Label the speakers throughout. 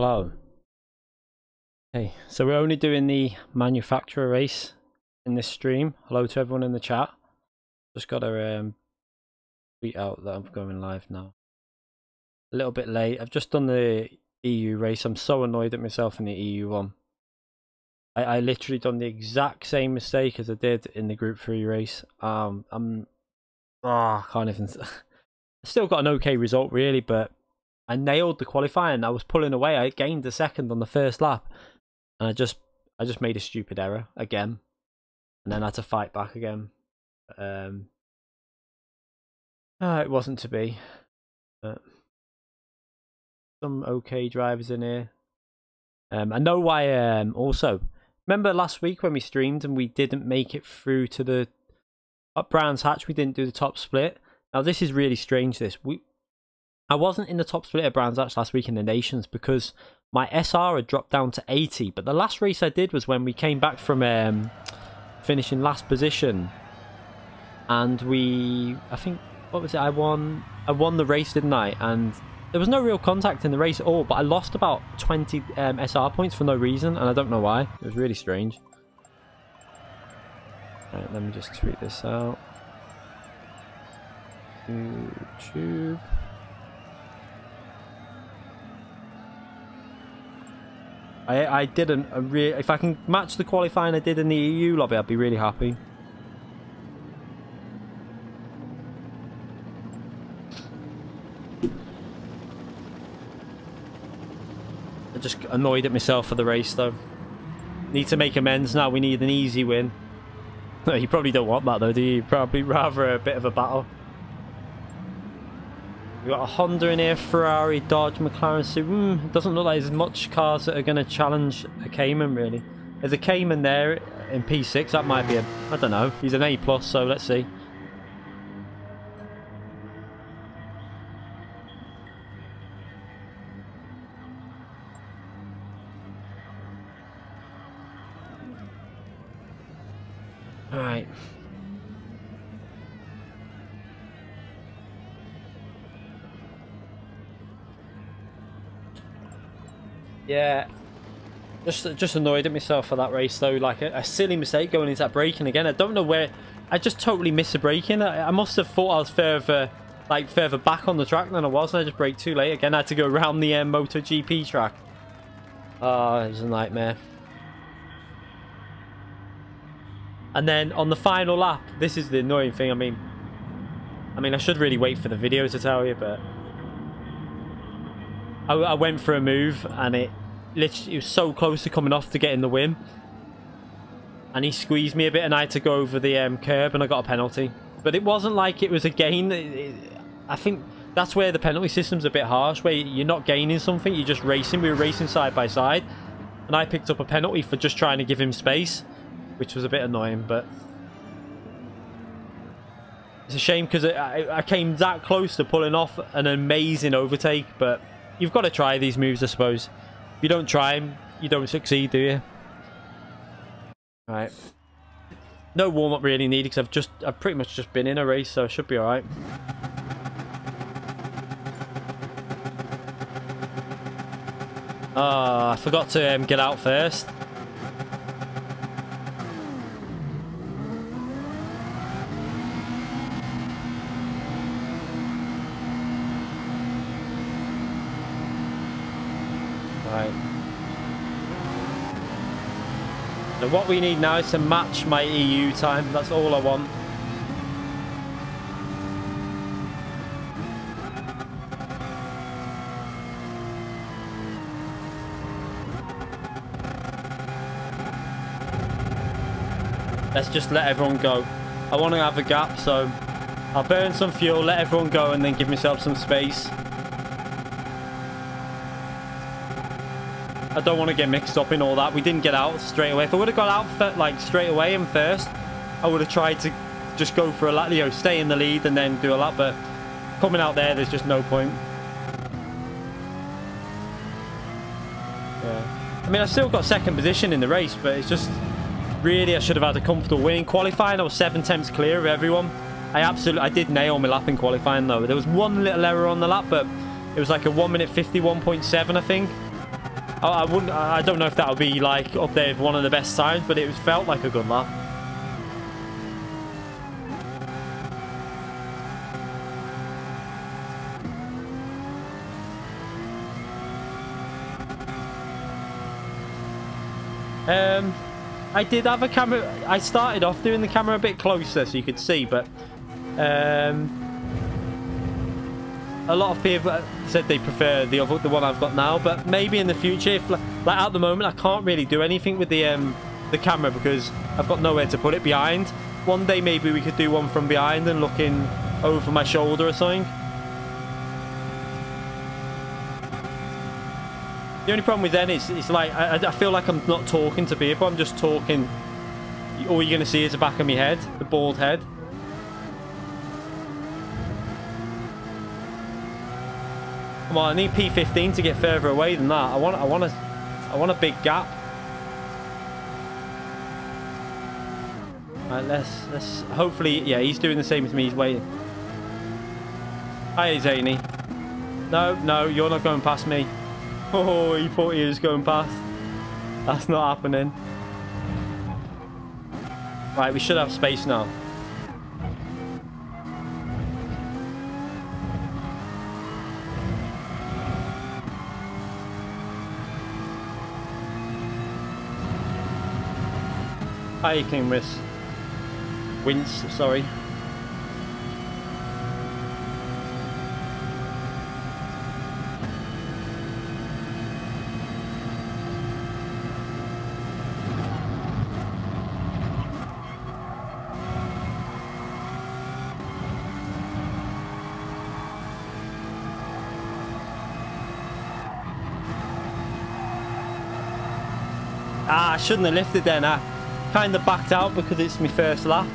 Speaker 1: Hello. Hey, so we're only doing the manufacturer race in this stream. Hello to everyone in the chat. Just got to tweet out that I'm going live now. A little bit late. I've just done the EU race. I'm so annoyed at myself in the EU one. I literally done the exact same mistake as I did in the Group 3 race. I can't even. I still got an okay result really, but I nailed the qualifying. I was pulling away. I gained a second on the first lap, and I just made a stupid error again, and then I had to fight back again. It wasn't to be. But some okay drivers in here. I know why. Also, remember last week when we streamed and we didn't make it through to the Brands Hatch? We didn't do the top split. Now this is really strange. I wasn't in the top split of Brands Hatch last week in the Nations because my SR had dropped down to 80. But the last race I did was when we came back from finishing last position, and I think, what was it? I won the race, didn't I? And there was no real contact in the race at all, but I lost about 20 SR points for no reason, and I don't know why. It was really strange. Right, let me just tweet this out. YouTube. I didn't if I can match the qualifying I did in the EU lobby, I'd be really happy. I just annoyed at myself for the race though. Need to make amends now. We need an easy win. You probably don't want that though, do you? You'd probably rather a bit of a battle. We've got a Honda in here, Ferrari, Dodge, McLaren, Subaru. It doesn't look like there's much cars that are going to challenge a Cayman, really. There's a Cayman there in P6. That might be I don't know. He's an A+, so let's see. All right. Yeah, just annoyed at myself for that race though. Like a silly mistake going into that braking again. I don't know where. I just totally missed the braking. I must have thought I was further back on the track than I was, and I just braked too late again. I had to go around the MotoGP track. Oh, it was a nightmare. And then on the final lap, this is the annoying thing. I mean, I should really wait for the video to tell you, but I went for a move and it was so close to coming off to getting the win, and he squeezed me a bit and I had to go over the curb and I got a penalty. But it wasn't like it was a gain. I think that's where the penalty system's a bit harsh, where you're not gaining something, you're just racing. We were racing side by side and I picked up a penalty for just trying to give him space, which was a bit annoying. But it's a shame because I came that close to pulling off an amazing overtake, but you've got to try these moves, I suppose. If you don't try them, you don't succeed, do you? Alright. No warm-up really needed because I've pretty much just been in a race, so I should be alright. I forgot to get out first. So what we need now is to match my EU time. That's all I want. Let's just let everyone go. I want to have a gap, so I'll burn some fuel, let everyone go, and then give myself some space. I don't want to get mixed up in all that. We didn't get out straight away. If I would have got out like straight away and first, I would have tried to just go for a lap, you know, stay in the lead and then do a lap. But coming out there's just no point. Yeah. I mean, I still got second position in the race, but it's just really I should have had a comfortable win. In qualifying, I was 7 tenths clear of everyone. I did nail my lap in qualifying though. There was one little error on the lap, but it was like a 1 minute 51.7, I think. I wouldn't. I don't know if that would be like up there with one of the best times, but it felt like a good lap. I did have a camera. I started off doing the camera a bit closer so you could see, but a lot of people said they prefer the one I've got now. But maybe in the future, if like at the moment I can't really do anything with the camera because I've got nowhere to put it behind. One day maybe we could do one from behind and looking over my shoulder or something. The only problem with then is it's like I feel like I'm not talking to people. I'm just talking. All you're going to see is the back of my head, the bald head. Come on, I need P15 to get further away than that. I want a big gap. All right, let's hopefully, yeah, he's doing the same as me. He's waiting. Hi, Zany. No, you're not going past me. Oh, he thought he was going past. That's not happening. Right, we should have space now. Hi, King Wince, sorry. Ah, I shouldn't have lifted then. I kind of backed out because it's my first lap.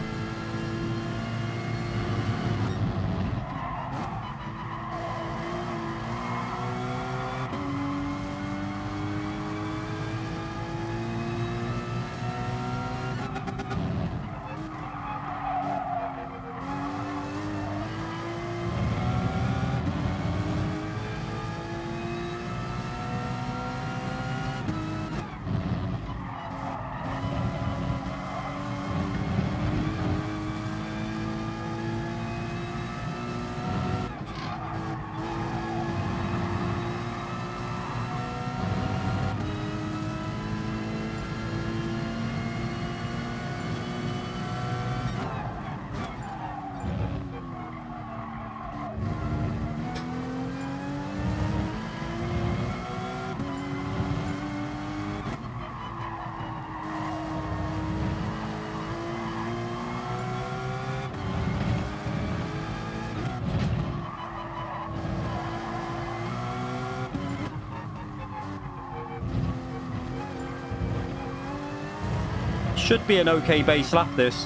Speaker 1: Should be an okay base lap, this.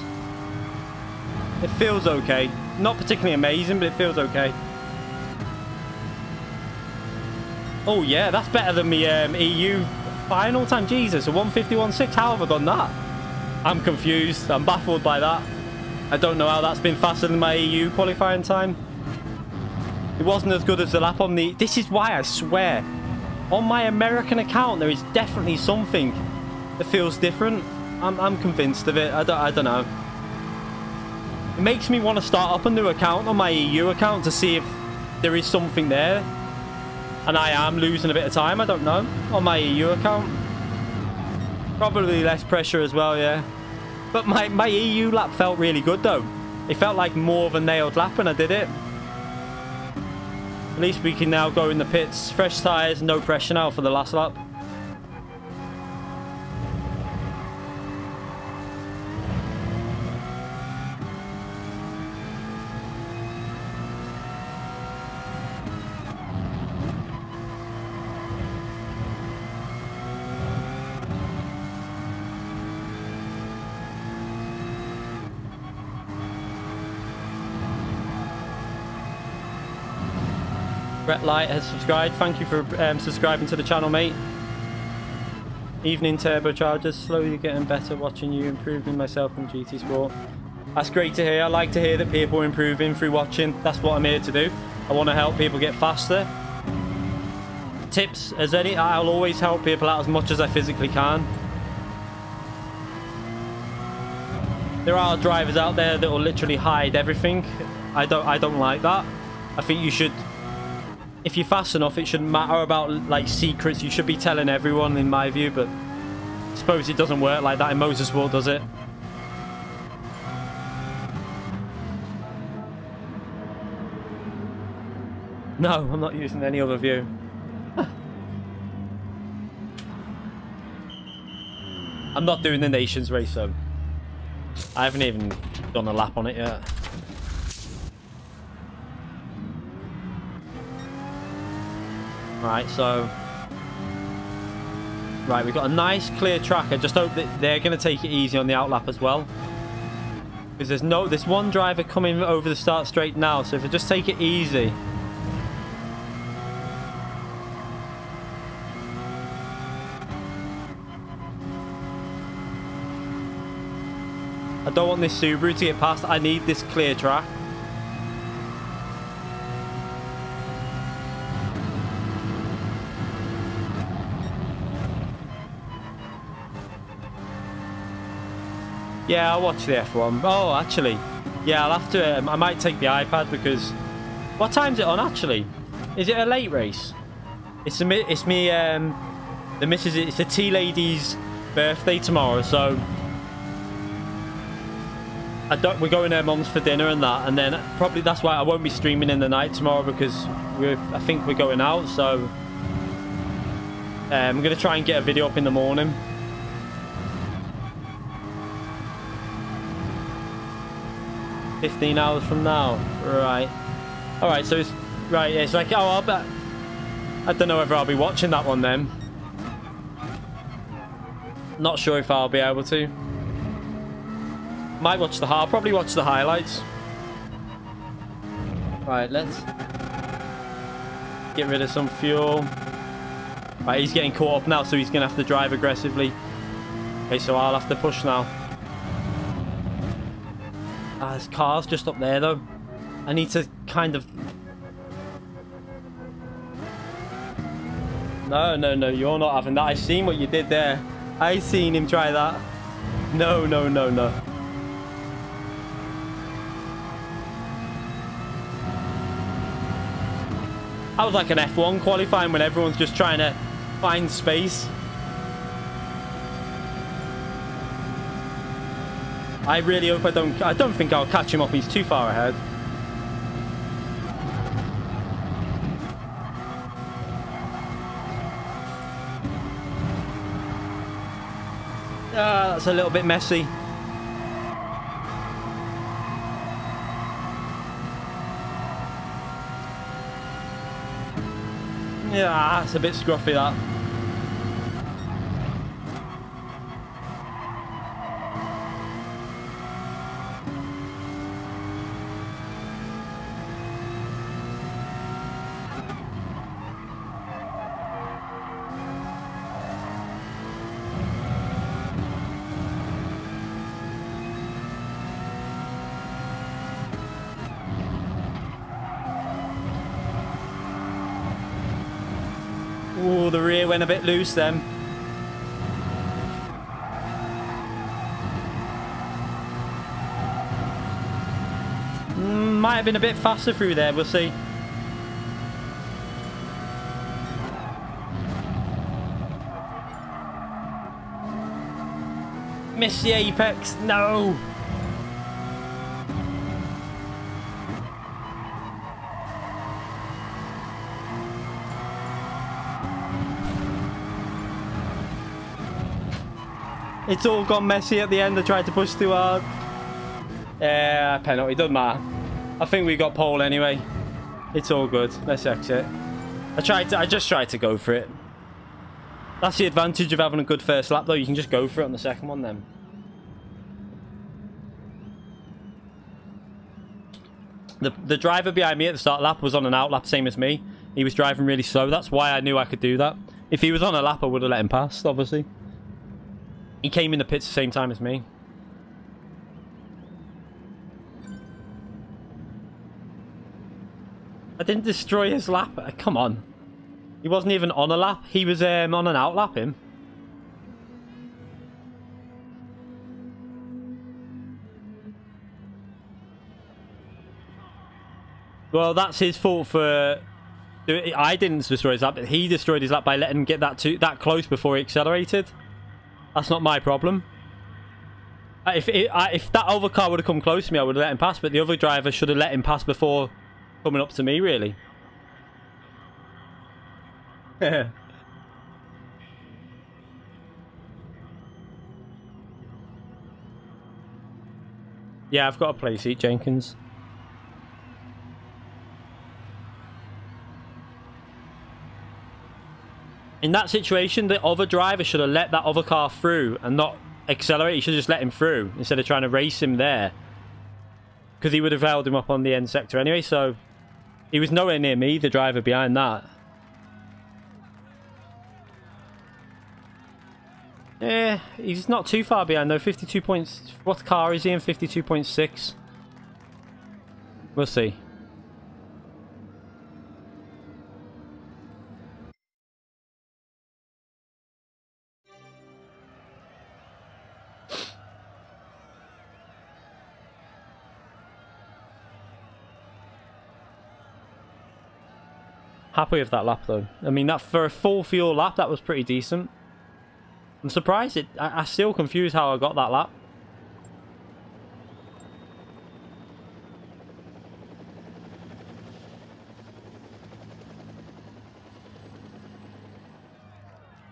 Speaker 1: It feels okay. Not particularly amazing, but it feels okay. Oh yeah, that's better than my EU final time. Jesus, a 151.6. How have I done that? I'm confused. I'm baffled by that. I don't know how that's been faster than my EU qualifying time. It wasn't as good as the lap on the... This is why I swear. On my American account, there is definitely something that feels different. I'm convinced of it. I don't know. It makes me want to start up a new account on my EU account to see if there is something there. And I am losing a bit of time. I don't know. On my EU account. Probably less pressure as well, yeah. But my EU lap felt really good, though. It felt like more of a nailed lap when I did it. At least we can now go in the pits. Fresh tyres, no pressure now for the last lap. Brett Light has subscribed. Thank you for subscribing to the channel, mate. Evening turbochargers, slowly getting better watching you, improving myself in GT Sport. That's great to hear. I like to hear that people are improving through watching. That's what I'm here to do. I want to help people get faster. tips as any. I'll always help people out as much as I physically can. There are drivers out there that will literally hide everything. I don't like that. I think you should, if you're fast enough, it shouldn't matter about like secrets. You should be telling everyone, in my view, but I suppose it doesn't work like that in motorsport, does it? No, I'm not using any other view. I'm not doing the Nations race, so I haven't even done a lap on it yet. Right, so... Right, we've got a nice clear track. I just hope that they're going to take it easy on the outlap as well. Because there's one driver coming over the start straight now, so if they just take it easy... I don't want this Subaru to get past. I need this clear track. Yeah, I'll watch the F1. Oh, actually, yeah, I'll have to. I might take the iPad because what time's it on? Actually, is it a late race? It's me. The missus. It's the tea lady's birthday tomorrow, so. We're going to her mum's for dinner and that, and then probably that's why I won't be streaming in the night tomorrow because I think we're going out, so I'm going to try and get a video up in the morning. "15 hours from now." Right. Alright, so it's... Right, yeah, it's like... Oh, I'll bet... I don't know whether I'll be watching that one then. Not sure if I'll be able to. Might watch I'll probably watch the highlights. Right, let's get rid of some fuel. Right, he's getting caught up now, so he's going to have to drive aggressively. Okay, so I'll have to push now. There's cars just up there, though. I need to kind of... No, you're not having that. I seen what you did there. I seen him try that. No. I was like an F1 qualifying when everyone's just trying to find space. I really hope I don't think I'll catch him up. He's too far ahead. That's a little bit messy. Yeah, it's a bit scruffy, that. Ooh, the rear went a bit loose then. Might have been a bit faster through there, we'll see. Missed the apex, no! It's all gone messy at the end. I tried to push too hard. Yeah, penalty. Doesn't matter. I think we got pole anyway. It's all good. Let's exit. I just tried to go for it. That's the advantage of having a good first lap, though. You can just go for it on the second one then. The driver behind me at the start lap was on an outlap, same as me. He was driving really slow. That's why I knew I could do that. If he was on a lap, I would have let him pass, obviously. He came in the pits the same time as me. I didn't destroy his lap. Come on. He wasn't even on a lap. He was on an outlap, him. Well, that's his fault for... I didn't destroy his lap, but he destroyed his lap by letting him get that close before he accelerated. That's not my problem. If that other car would have come close to me, I would have let him pass, but the other driver should have let him pass before coming up to me, really. Yeah, I've got a Playseat, Jenkins. In that situation, the other driver should have let that other car through and not accelerate. He should have just let him through instead of trying to race him there. Because he would have held him up on the end sector anyway, so... He was nowhere near me, the driver behind that. Yeah, he's not too far behind though. 52 points. What car is he in? 52.6. We'll see. Happy with that lap though. I mean, that for a full fuel lap, that was pretty decent. I'm surprised I'm still confused how I got that lap.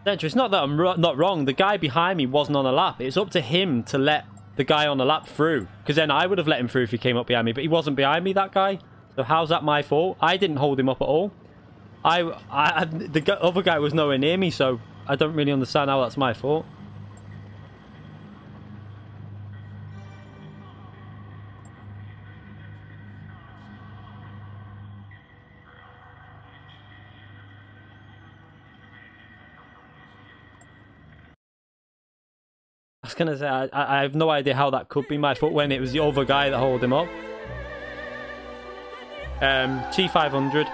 Speaker 1: It's not that I'm not wrong. The guy behind me wasn't on a lap. It's up to him to let the guy on the lap through. Because then I would have let him through if he came up behind me. But he wasn't behind me, that guy. So how's that my fault? I didn't hold him up at all. The other guy was nowhere near me, so I don't really understand how that's my fault. I was gonna say, I have no idea how that could be my fault when it was the other guy that held him up. T500.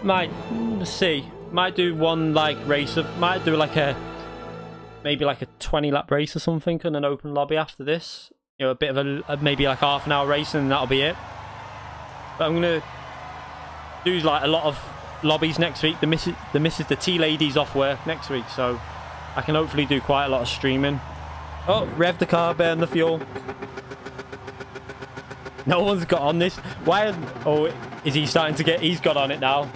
Speaker 1: Might see. Might do one like race of. Might do like a maybe like a 20-lap race or something in an open lobby after this. You know, a bit of a maybe like half an hour race and that'll be it. But I'm gonna do like a lot of lobbies next week. The tea lady's off work next week, so I can hopefully do quite a lot of streaming. Oh, rev the car, burn the fuel. No one's got on this. Why? Oh, is he starting to get? He's got on it now.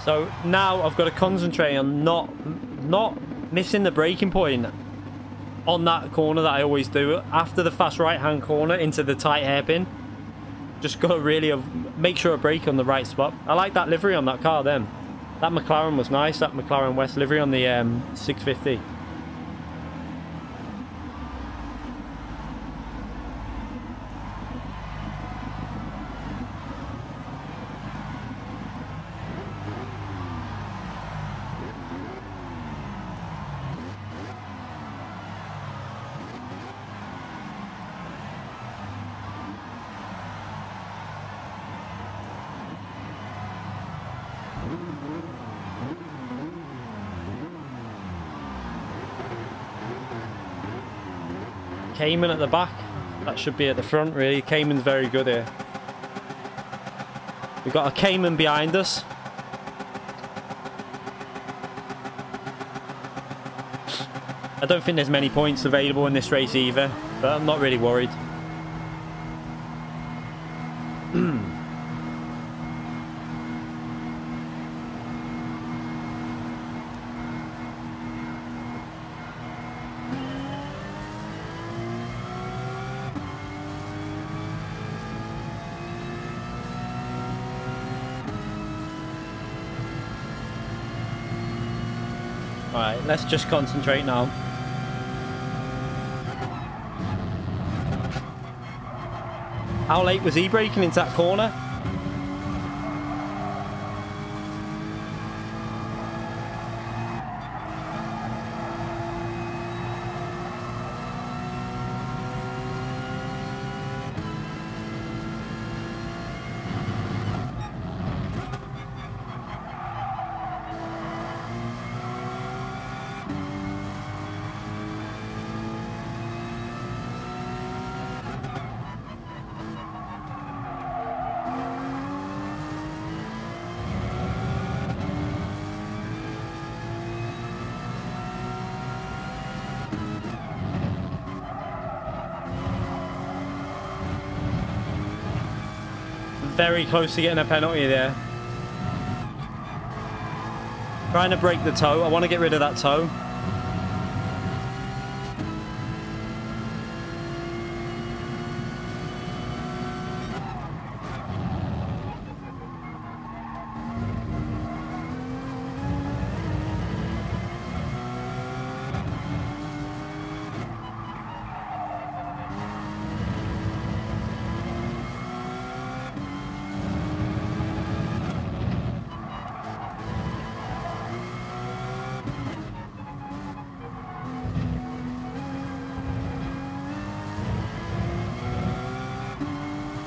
Speaker 1: So now I've got to concentrate on not missing the braking point on that corner that I always do. After the fast right-hand corner into the tight hairpin, just got to really make sure I brake on the right spot. I like that livery on that car then. That McLaren was nice, that McLaren West livery on the 650. Cayman at the back. That should be at the front, really. Cayman's very good here. We've got a Cayman behind us. I don't think there's many points available in this race either, but I'm not really worried. Alright, let's just concentrate now. How late was he braking into that corner? Very close to getting a penalty there. Trying to break the toe. I want to get rid of that toe.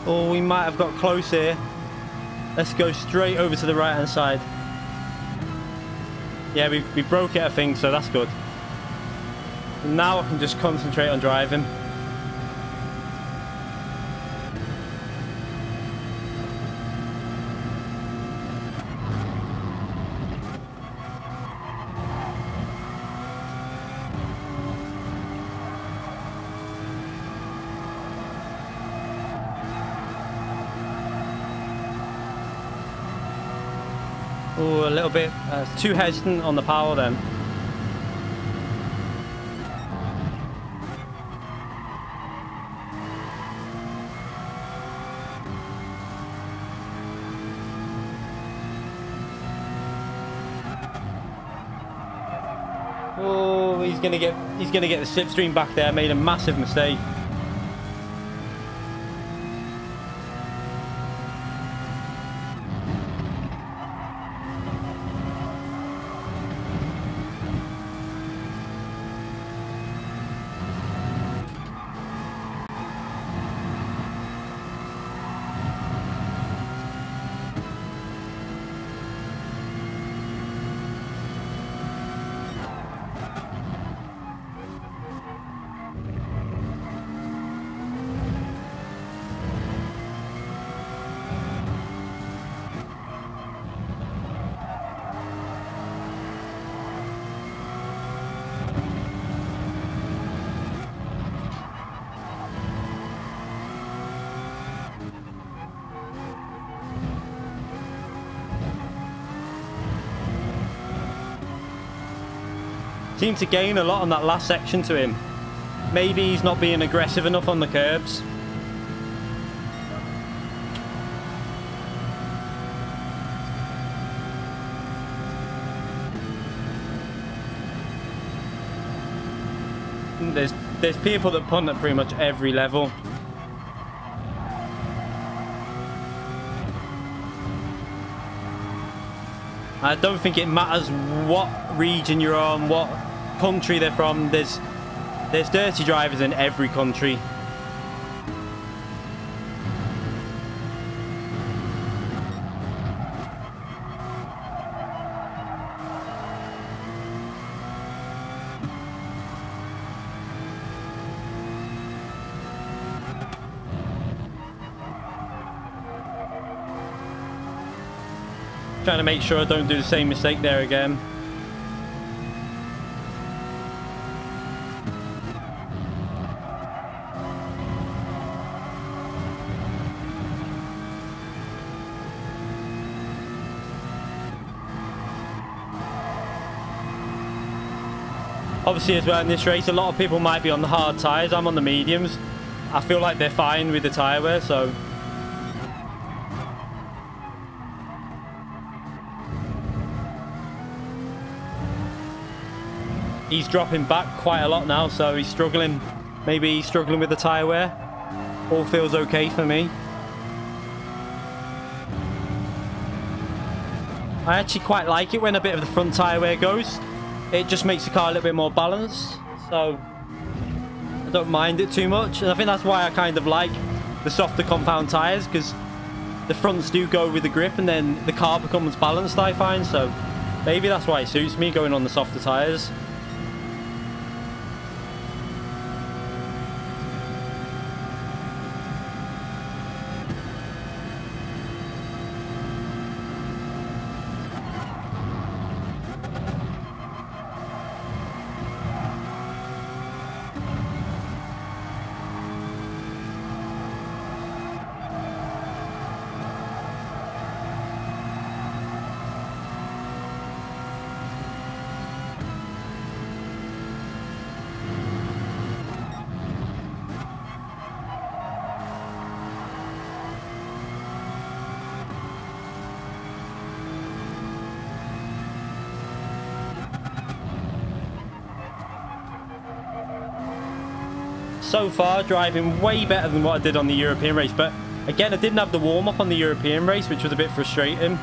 Speaker 1: Oh, we might have got close here. Let's go straight over to the right hand side. Yeah, we broke it, I think, so that's good. Now I can just concentrate on driving. Oh, a little bit too hesitant on the power then. Oh, he's gonna get the slipstream back there. Made a massive mistake. Seemed to gain a lot on that last section to him. Maybe he's not being aggressive enough on the curbs. There's people that punt at pretty much every level. I don't think it matters what region you're on, what country they're from. There's dirty drivers in every country. Trying to make sure I don't do the same mistake there again. Obviously, as well in this race, a lot of people might be on the hard tyres. I'm on the mediums. I feel like they're fine with the tyre wear, so... He's dropping back quite a lot now, so he's struggling. Maybe he's struggling with the tyre wear. All feels okay for me. I actually quite like it when a bit of the front tyre wear goes. It just makes the car a little bit more balanced. So I don't mind it too much. And I think that's why I kind of like the softer compound tyres, because the fronts do go with the grip and then the car becomes balanced, I find. So maybe that's why it suits me, going on the softer tyres. So far, driving way better than what I did on the European race, but again, I didn't have the warm-up on the European race, which was a bit frustrating.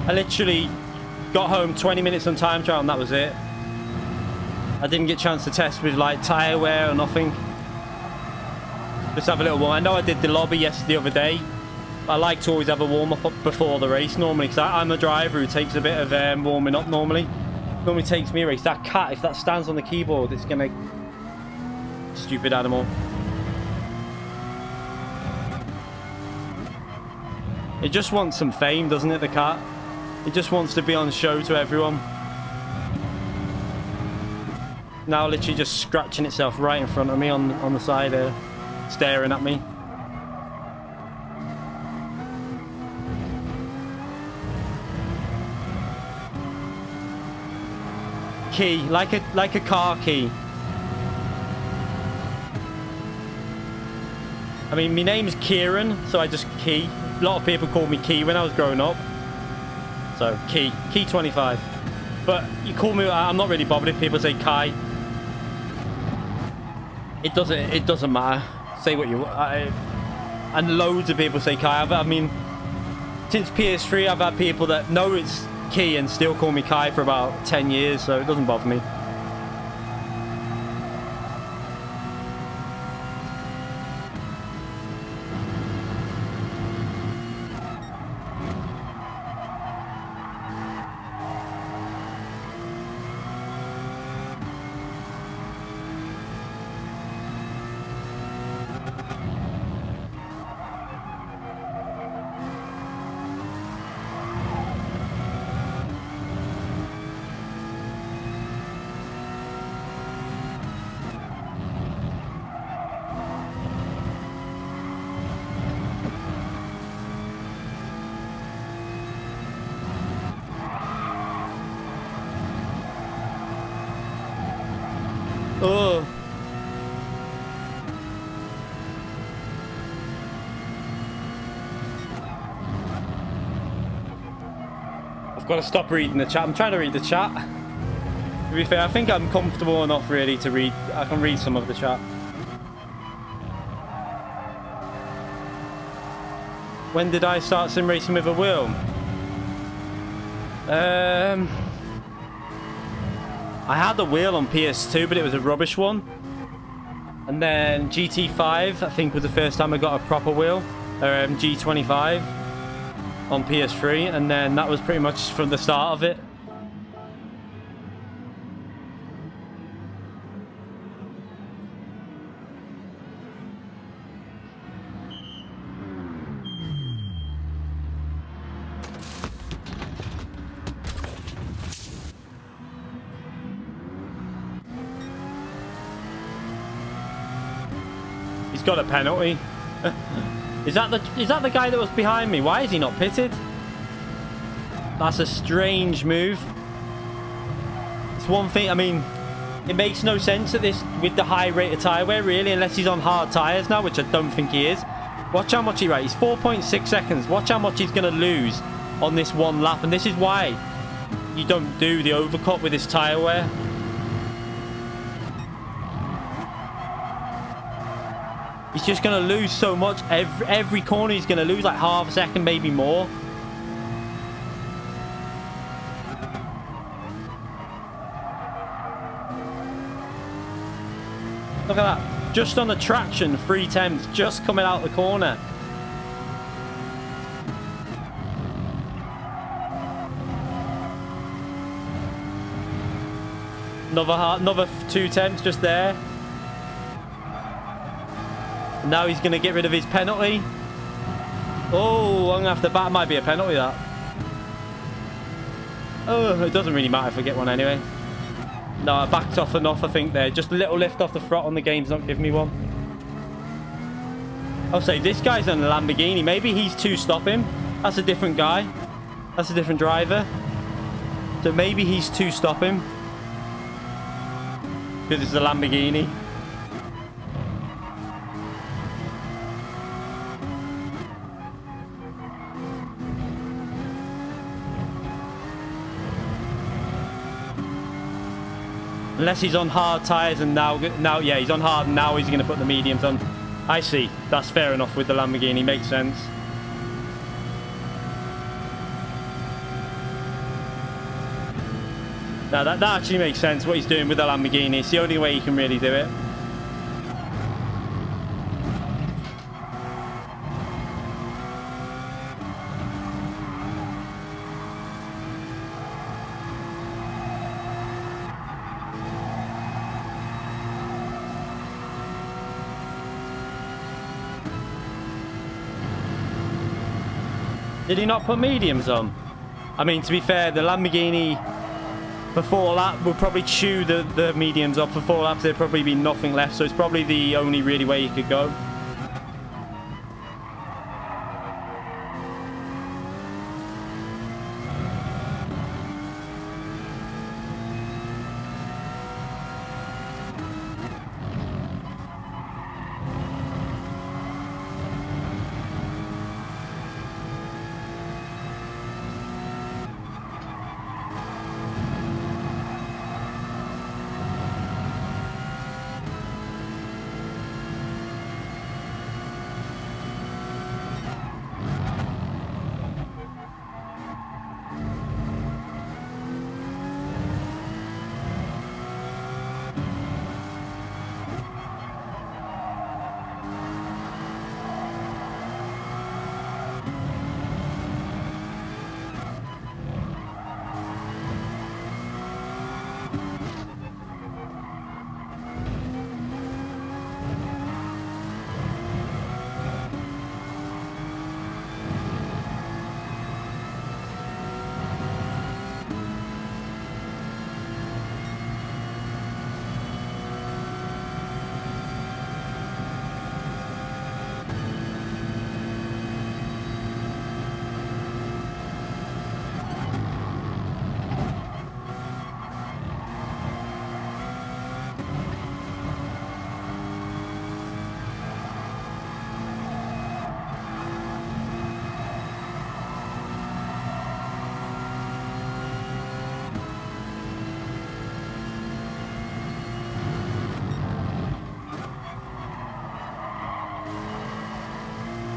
Speaker 1: I literally got home 20 minutes on time trial and that was it. I didn't get a chance to test with like tyre wear or nothing. Just have a little warm. I know I did the lobby the other day. I like to always have a warm-up before the race normally, because I'm a driver who takes a bit of warming up normally. Normally takes me a race. That cat, if that stands on the keyboard, it's gonna... Stupid animal. It just wants some fame, doesn't it, the cat? It just wants to be on show to everyone. Now literally just scratching itself right in front of me on the side there, staring at me. Key, like a car key. I mean, my name's Kieran, so I just Key. A lot of people called me Key when I was growing up. So, Key 25. But you call me, I'm not really bothered if people say Kai. It doesn't matter. Say what you want. And loads of people say Kai. I mean, since PS3, I've had people that know it's Key and still call me Kai for about 10 years, so it doesn't bother me. Oh. I've got to stop reading the chat. I'm trying to read the chat. To be fair, I think I'm comfortable enough really to read. I can read some of the chat. When did I start sim racing with a wheel? I had a wheel on PS2, but it was a rubbish one. And then GT5, I think, was the first time I got a proper wheel. G25 on PS3, and then that was pretty much from the start of it. He's got a penalty. Is that the guy that was behind me? Why is he not pitted? That's a strange move. It's one thing, I mean, it makes no sense at this with the high rate of tyre wear, really, unless he's on hard tyres now, which I don't think he is. Watch how much he's 4.6 seconds. Watch how much he's going to lose on this one lap. And this is why you don't do the overcut with this tyre wear. He's just going to lose so much. Every corner he's going to lose like half a second, maybe more. Look at that. Just on the traction, 3 tenths, just coming out the corner. Another 2 tenths just there. Now he's going to get rid of his penalty. Oh, I'm going to have to bat. Might be a penalty, that. Oh, it doesn't really matter if I get one anyway. No, I backed off enough, I think, there. Just a little lift off the throttle and the game's not giving me one. I'll say, this guy's on a Lamborghini. Maybe he's 2-stop him. That's a different guy. That's a different driver. So maybe he's 2-stop him. Because it's a Lamborghini. Unless he's on hard tyres and now yeah, he's on hard and now he's going to put the mediums on. I see. That's fair enough with the Lamborghini. Makes sense. Now that actually makes sense what he's doing with the Lamborghini. It's the only way he can really do it. Did he not put mediums on? I mean, to be fair, the Lamborghini before that would probably chew the mediums up. For 4 laps, there'd probably be nothing left. So it's probably the only really way he could go.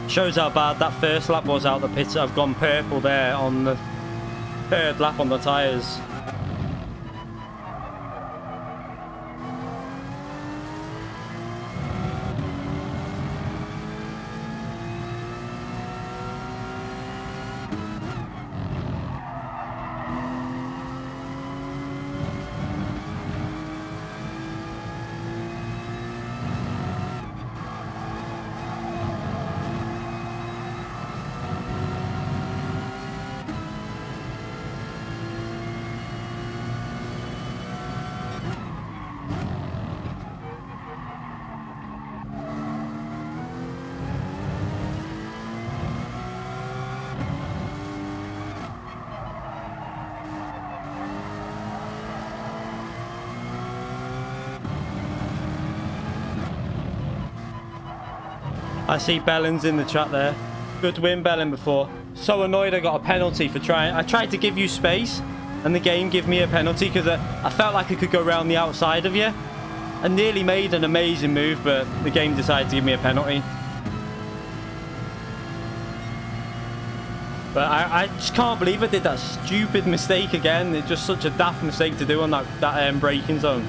Speaker 1: Shows how bad that first lap was out the pits. I've gone purple there on the 3rd lap on the tyres. I see Bellins in the chat there. Good win, Bellin, before. So annoyed I got a penalty for trying. I tried to give you space, and the game gave me a penalty because I felt like I could go around the outside of you. I nearly made an amazing move, but the game decided to give me a penalty. But I just can't believe I did that stupid mistake again. It's just such a daft mistake to do on that braking zone.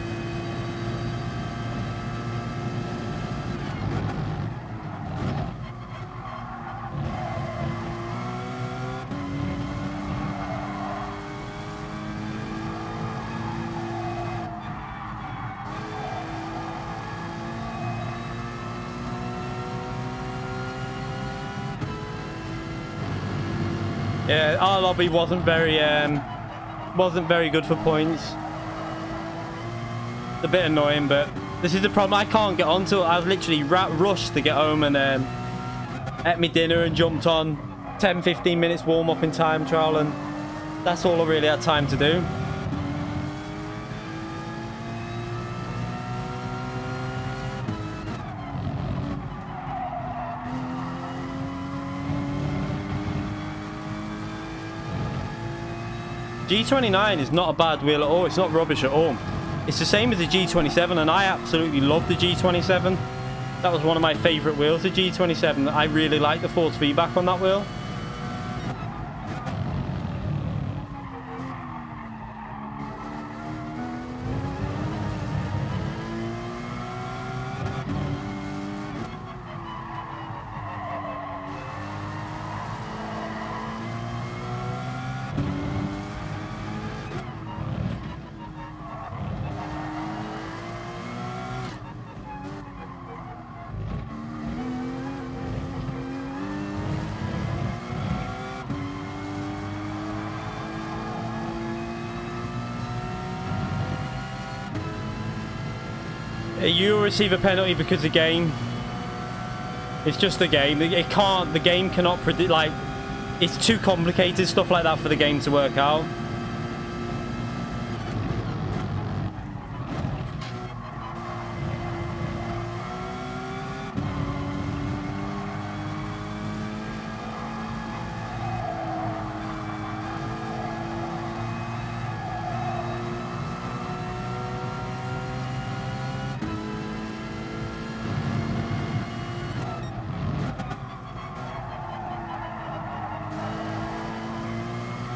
Speaker 1: Yeah, our lobby wasn't very good for points. It's a bit annoying, but this is the problem. I can't get onto it. I've literally rushed to get home and ate my dinner and jumped on 10-15 minutes warm up in time trial, and that's all I really had time to do. G29 is not a bad wheel at all. It's not rubbish at all. It's the same as the G27, and I absolutely love the G27. That was one of my favourite wheels, the G27. I really like the force feedback on that wheel. You receive a penalty because the game, it's just a game. The game cannot predict, like, it's too complicated, stuff like that, for the game to work out.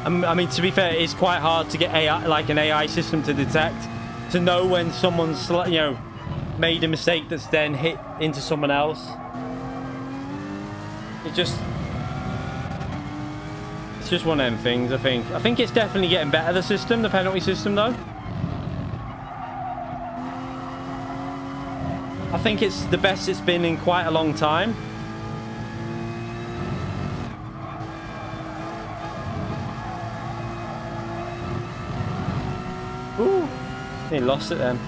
Speaker 1: I mean, to be fair, it's quite hard to get AI, like an AI system to detect, to know when someone's, you know, made a mistake that's then hit into someone else. It's just one of them things, I think. I think it's definitely getting better, the system, the penalty system, though. I think it's the best it's been in quite a long time. Ooh, he lost it then.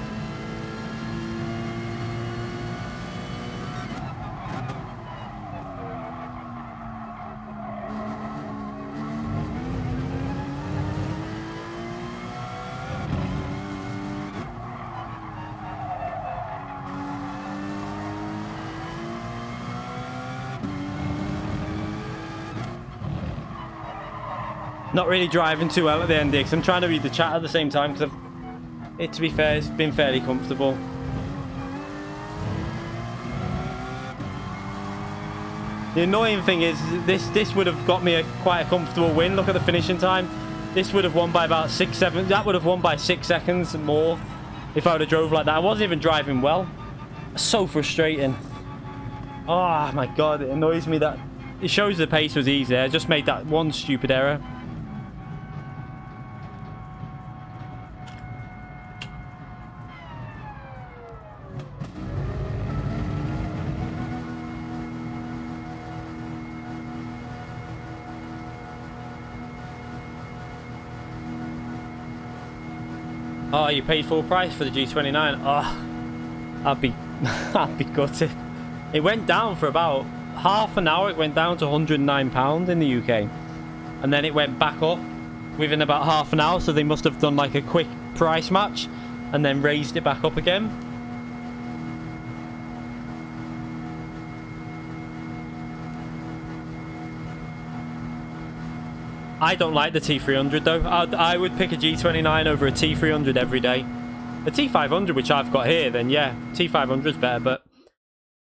Speaker 1: Not really driving too well at the end, because I'm trying to read the chat at the same time, because to be fair, it's been fairly comfortable. The annoying thing is, this would have got me quite a comfortable win. Look at the finishing time. This would have won by about 6-7. That would have won by 6 seconds and more if I would have drove like that. I wasn't even driving well. So frustrating. Oh my god, it annoys me that it shows the pace was easy. I just made that one stupid error. Oh, you paid full price for the G29. Oh, I'd be gutted. It went down for about half an hour. It went down to £109 in the UK, and then it went back up within about half an hour. So they must have done like a quick price match and then raised it back up again. I don't like the T300 though. I would pick a G29 over a T300 every day. The T500, which I've got here, then yeah, T500 is better. But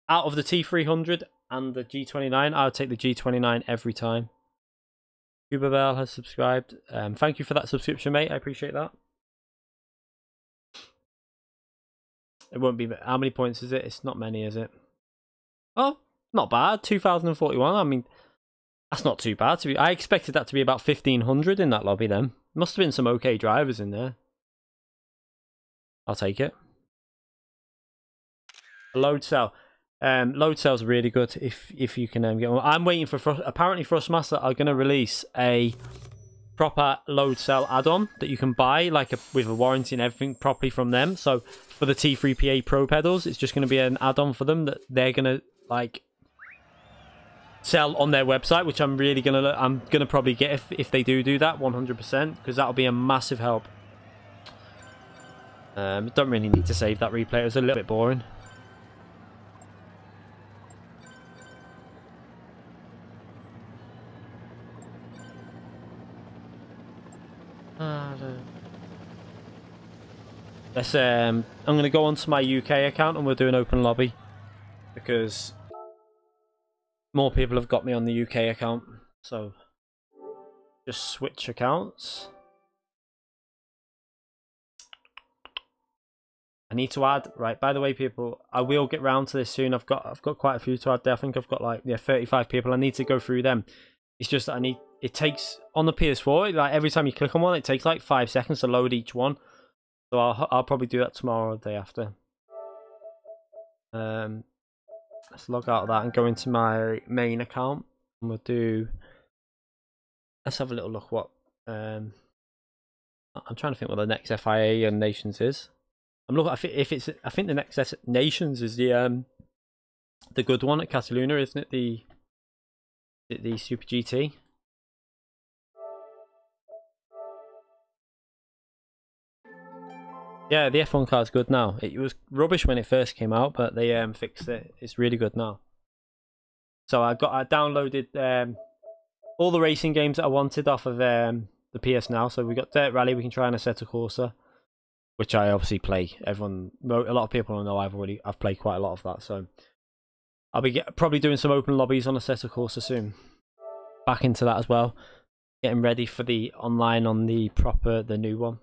Speaker 1: out of the T300 and the G29, I would take the G29 every time. Cuba Bell has subscribed. Thank you for that subscription, mate. I appreciate that. It won't be... How many points is it? It's not many, is it? Oh, not bad. 2,041. I mean, that's not too bad. I expected that to be about 1,500 in that lobby then. Must have been some okay drivers in there. I'll take it. Load cell. Load cell's really good if you can get one. I'm waiting for... Apparently Thrustmaster are going to release a proper load cell add-on that you can buy like with a warranty and everything properly from them. So for the T3PA Pro pedals, it's just going to be an add-on for them that they're going to like sell on their website, which I'm gonna probably get if they do that 100%, because that'll be a massive help. Don't really need to save that replay. It was a little bit boring. Let's I'm gonna go onto my UK account and we'll do an open lobby because more people have got me on the UK account. So just switch accounts. I need to add, right, by the way, people, I will get round to this soon. I've got quite a few to add there. I think I've got like 35 people. I need to go through them. It's just that it takes on the PS4, like every time you click on one, it takes like 5 seconds to load each one. So I'll probably do that tomorrow or the day after. Let's log out of that and go into my main account, and we'll do. Let's have a little look what. I'm trying to think what the next FIA and Nations is. I'm looking. I think the next Nations is the good one at Cataluna, isn't it? The Super GT. Yeah, the F1 car's good now. It was rubbish when it first came out, but they fixed it. It's really good now. So I downloaded all the racing games that I wanted off of the PS Now. So we got Dirt Rally. We can try on Assetto Corsa, which I obviously play. A lot of people know I've played quite a lot of that. So I'll be probably doing some open lobbies on Assetto Corsa soon. Back into that as well. Getting ready for the online on the new one.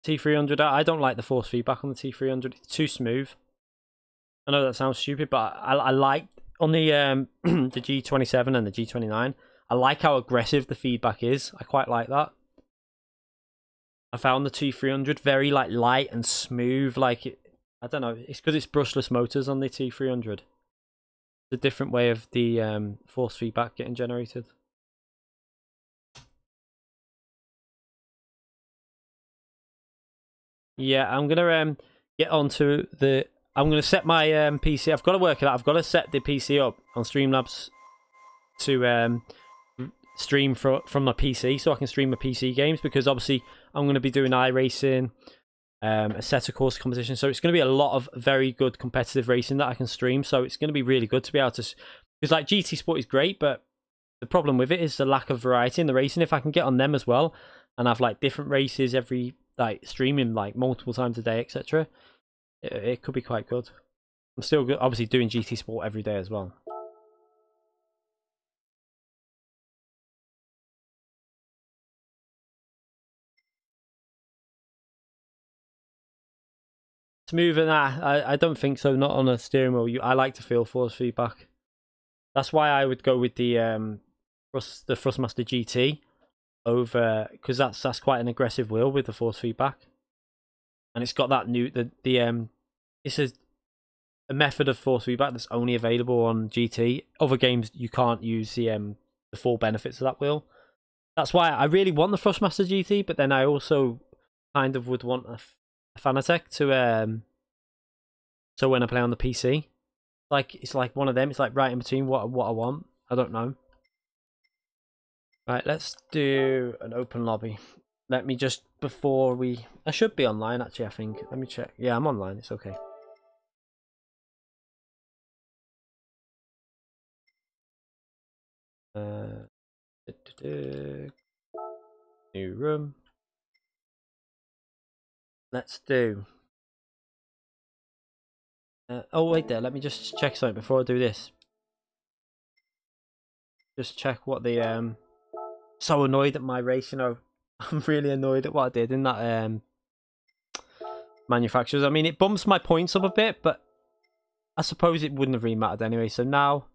Speaker 1: T300, I don't like the force feedback on the T300. It's too smooth. I know that sounds stupid, but I like on the the G27 and the G29. I like how aggressive the feedback is. I quite like that. I found the T300 very like light and smooth. Like it, I don't know. It's because it's brushless motors on the T300. It's a different way of the force feedback getting generated. Yeah, I'm gonna get onto the. I'm gonna set my PC. I've got to work it out. I've got to set the PC up on Streamlabs to stream from my PC, so I can stream my PC games. Because obviously I'm gonna be doing iRacing, Assetto Corsa competition. So it's gonna be a lot of very good competitive racing that I can stream. So it's gonna be really good to be able to. Because like GT Sport is great, but the problem with it is the lack of variety in the racing. If I can get on them as well and have like different races every. Like streaming like multiple times a day, etc. It could be quite good. I'm still good, obviously doing GT Sport every day as well. Smooth and I don't think so. Not on a steering wheel. I like to feel force feedback. That's why I would go with the Thrustmaster GT over, because that's quite an aggressive wheel with the force feedback. And it's got that new it's a method of force feedback that's only available on GT. Other games you can't use the full benefits of that wheel. That's why I really want the Thrustmaster GT, but then I also kind of would want a Fanatec to so when I play on the PC, like it's like one of them. It's like right in between what I want. I don't know. Right, let's do an open lobby. Let me just, before we... I should be online, actually, I think. Let me check. Yeah, I'm online. It's okay. New room. Let's do. Oh wait, there. Let me just check something before I do this. Just check what the So annoyed at my race, you know. I'm really annoyed at what I did in that manufacturers. I mean, it bumps my points up a bit, but I suppose it wouldn't have really mattered anyway. So now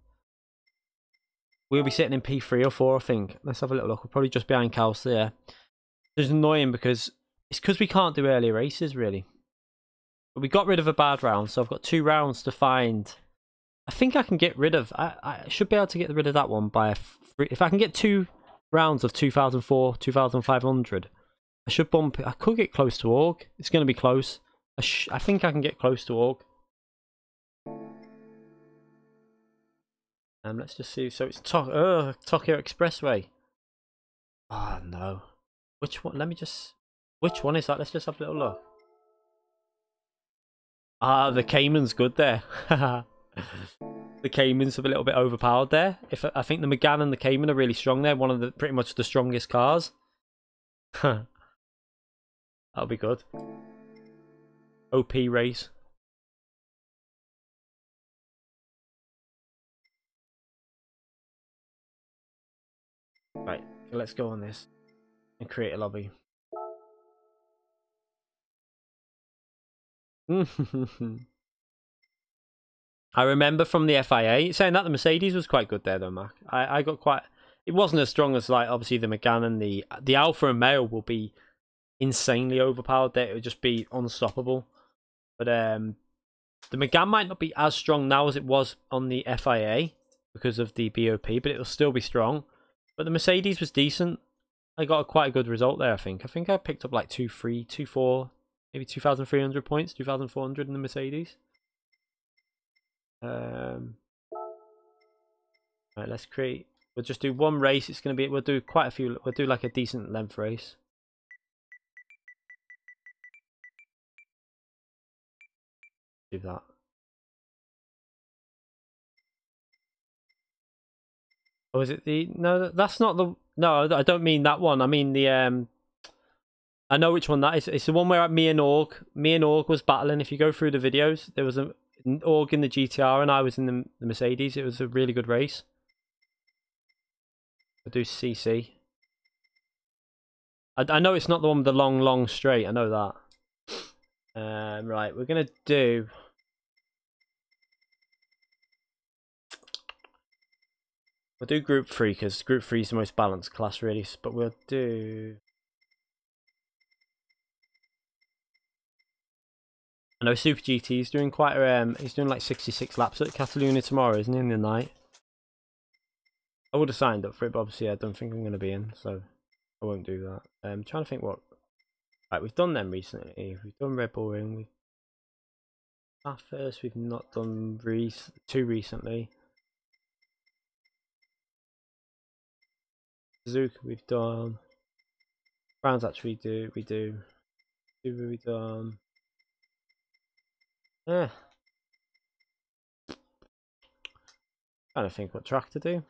Speaker 1: we'll be sitting in P3 or 4, I think. Let's have a little look. We're probably just behind Kals there. It's annoying because it's because we can't do early races, really. But we got rid of a bad round, so I've got 2 rounds to find. I think I can get rid of. I should be able to get rid of that one by if I can get 2 rounds of 2004, 2500. I should bump it. I could get close to Org. It's going to be close. I think I can get close to Org. Let's just see. So it's Tokyo Expressway. Oh no. Which one? Let me just. Which one is that? Let's just have a little look. Ah, the Cayman's good there. The Cayman's a little bit overpowered there. I think the Megane and the Cayman are really strong there. One of the pretty much the strongest cars. That'll be good. OP race. Right, let's go on this and create a lobby. I remember from the FIA saying that the Mercedes was quite good there though, Mac. I got quite. It wasn't as strong as like obviously the Megane and the Alfa and Romeo will be insanely overpowered there. It would just be unstoppable. But the Megane might not be as strong now as it was on the FIA because of the BOP, but it'll still be strong. But the Mercedes was decent. I got quite a good result there, I think. I think I picked up like 2-3, 2-4, maybe 2,300 points, 2,400 in the Mercedes. Right, let's create. We'll just do one race. It's going to be. We'll do quite a few. We'll do like a decent length race. Do that. Or is it the? No, that's not the. No, I don't mean that one. I mean the. I know which one that is. It's the one where me and Org was battling. If you go through the videos, there was an Org in the GTR and I was in the Mercedes. It was a really good race. I'll do CC. I know it's not the one with the long straight. I know that. Right, we're gonna do. We'll do Group 3 because Group 3 is the most balanced class, really. But we'll do. I know Super GT is doing quite a. He's doing like 66 laps at Catalunya tomorrow, isn't he? In the night. I would have signed up for it, but obviously I don't think I'm going to be in, so I won't do that. I'm trying to think what. Right, we've done them recently. We've done Red Bull Ring. We've. First, we've not done too recently. Suzuka, we've done. Browns actually we do. Subaru, we've done. Yeah. Trying to think what track to do.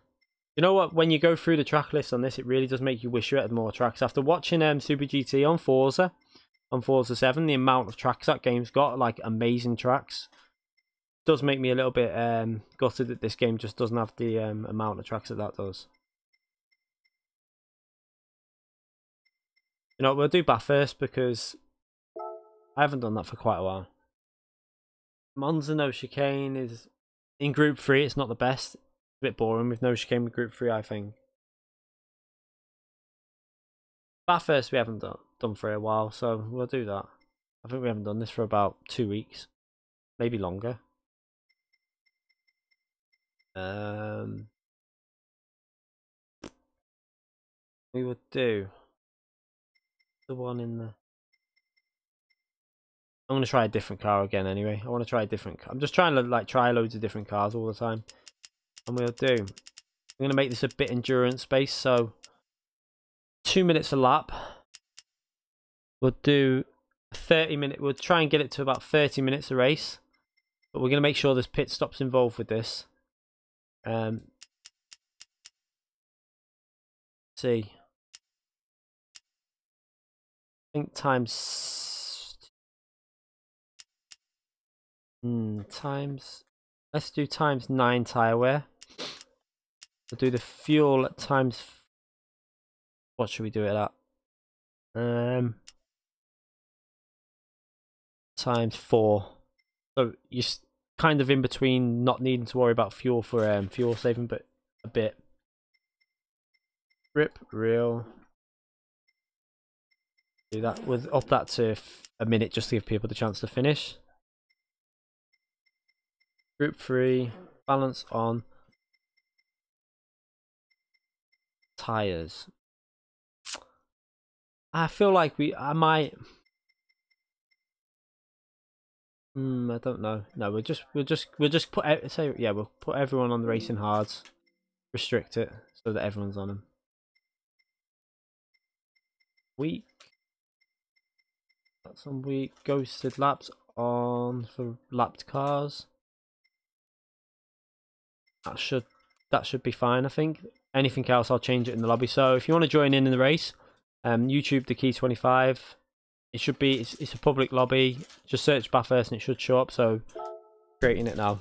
Speaker 1: You know what? When you go through the track list on this, it really does make you wish you had more tracks. After watching Super GT on Forza 7, the amount of tracks that game's got, like amazing tracks, does make me a little bit gutted that this game just doesn't have the amount of tracks that does. You know, we'll do Bathurst because I haven't done that for quite a while. Monza no chicane is in Group 3. It's not the best. It's a bit boring with no chicane with Group 3, I think. Bathurst we haven't done for a while, so we'll do that. I think we haven't done this for about 2 weeks, maybe longer. We would do the one in the. I'm gonna try a different car again anyway. I want to try a different. I'm just trying to like try loads of different cars all the time, and we'll do. I'm gonna make this a bit endurance based, so 2 minutes a lap. We'll do 30-minute. We'll try and get it to about 30 minutes a race, but we're gonna make sure there's pit stops involved with this. see. I think times let's do times 9 tire wear. We'll do the fuel at times, what should we do it at? Times 4. So you're kind of in between not needing to worry about fuel for fuel saving, but a bit. Grip real. Do that with up that to a minute just to give people the chance to finish. Group 3, balance on. Tires. I feel like I might. I don't know. No, we'll just put we'll put everyone on the racing hards. Restrict it so that everyone's on them. Week. That's on week. Ghosted laps on for lapped cars. That should be fine, I think. Anything else, I'll change it in the lobby. So if you want to join in the race, YouTube the key 25. It should be. It's a public lobby. Just search Bathurst and it should show up. So creating it now.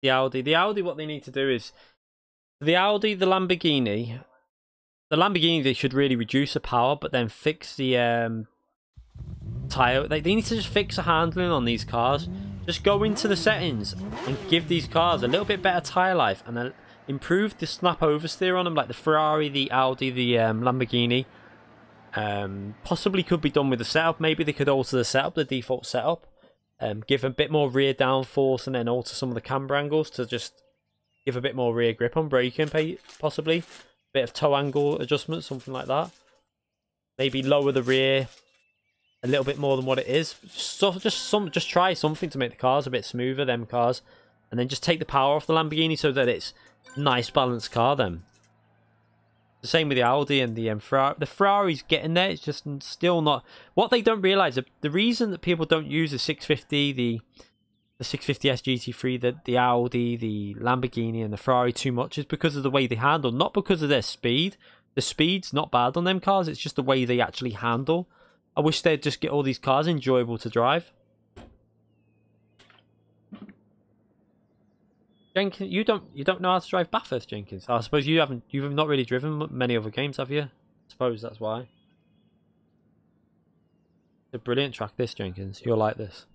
Speaker 1: The Audi. What they need to do is the Lamborghini. The Lamborghini, they should really reduce the power, but then fix the tire. They need to just fix the handling on these cars. Just go into the settings and give these cars a little bit better tire life, and then improve the snap oversteer on them, like the Ferrari, the Audi, the Lamborghini. Possibly could be done with the setup. Maybe they could alter the setup, the default setup. Give a bit more rear downforce, and then alter some of the camber angles to just give a bit more rear grip on braking, possibly. Bit of toe angle adjustment, something like that. Maybe lower the rear a little bit more than what it is. Just try something to make the cars a bit smoother, them cars, and then just take the power off the Lamborghini so that it's a nice balanced car. Then the same with the Audi and the Ferrari. The Ferrari's getting there. It's just still not. What they don't realize, the reason that people don't use the 650, the 650S GT3, the Audi, the Lamborghini, and the Ferrari too much is because of the way they handle, not because of their speed. The speed's not bad on them cars. It's just the way they actually handle. I wish they'd just get all these cars enjoyable to drive. Jenkins, you don't know how to drive Bathurst, Jenkins. I suppose you've not really driven many other games, have you? I suppose that's why. It's a brilliant track, this, Jenkins. You'll like this.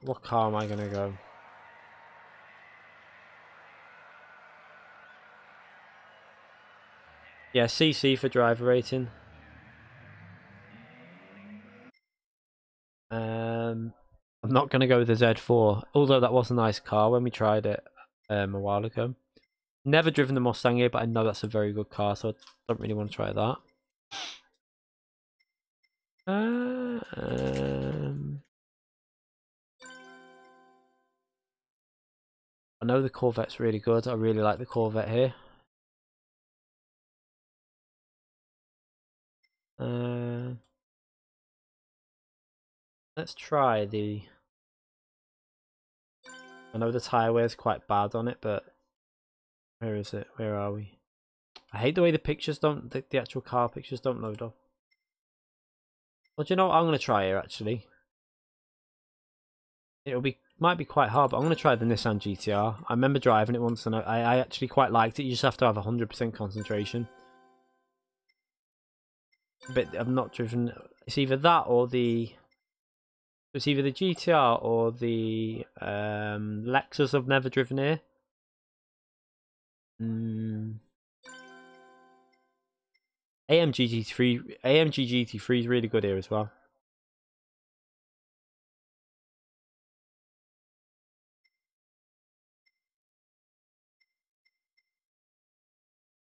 Speaker 1: What car am I gonna go? Yeah, CC for driver rating. I'm not gonna go with the Z4, although that was a nice car when we tried it a while ago. Never driven the Mustang here, but I know that's a very good car, so I don't really want to try that. I know the Corvette's really good. I really like the Corvette here. Let's try the... I know the tyre wear is quite bad on it, but where is it? Where are we? I hate the way the pictures don't... The actual car pictures don't load up. Well, do you know what? I'm going to try here, actually. Might be quite hard, but I'm going to try the Nissan GTR. I remember driving it once, and I actually quite liked it. You just have to have 100% concentration. But I've not driven... It's either that or the... It's either the GTR or the Lexus I've never driven here. AMG GT3 is really good here as well.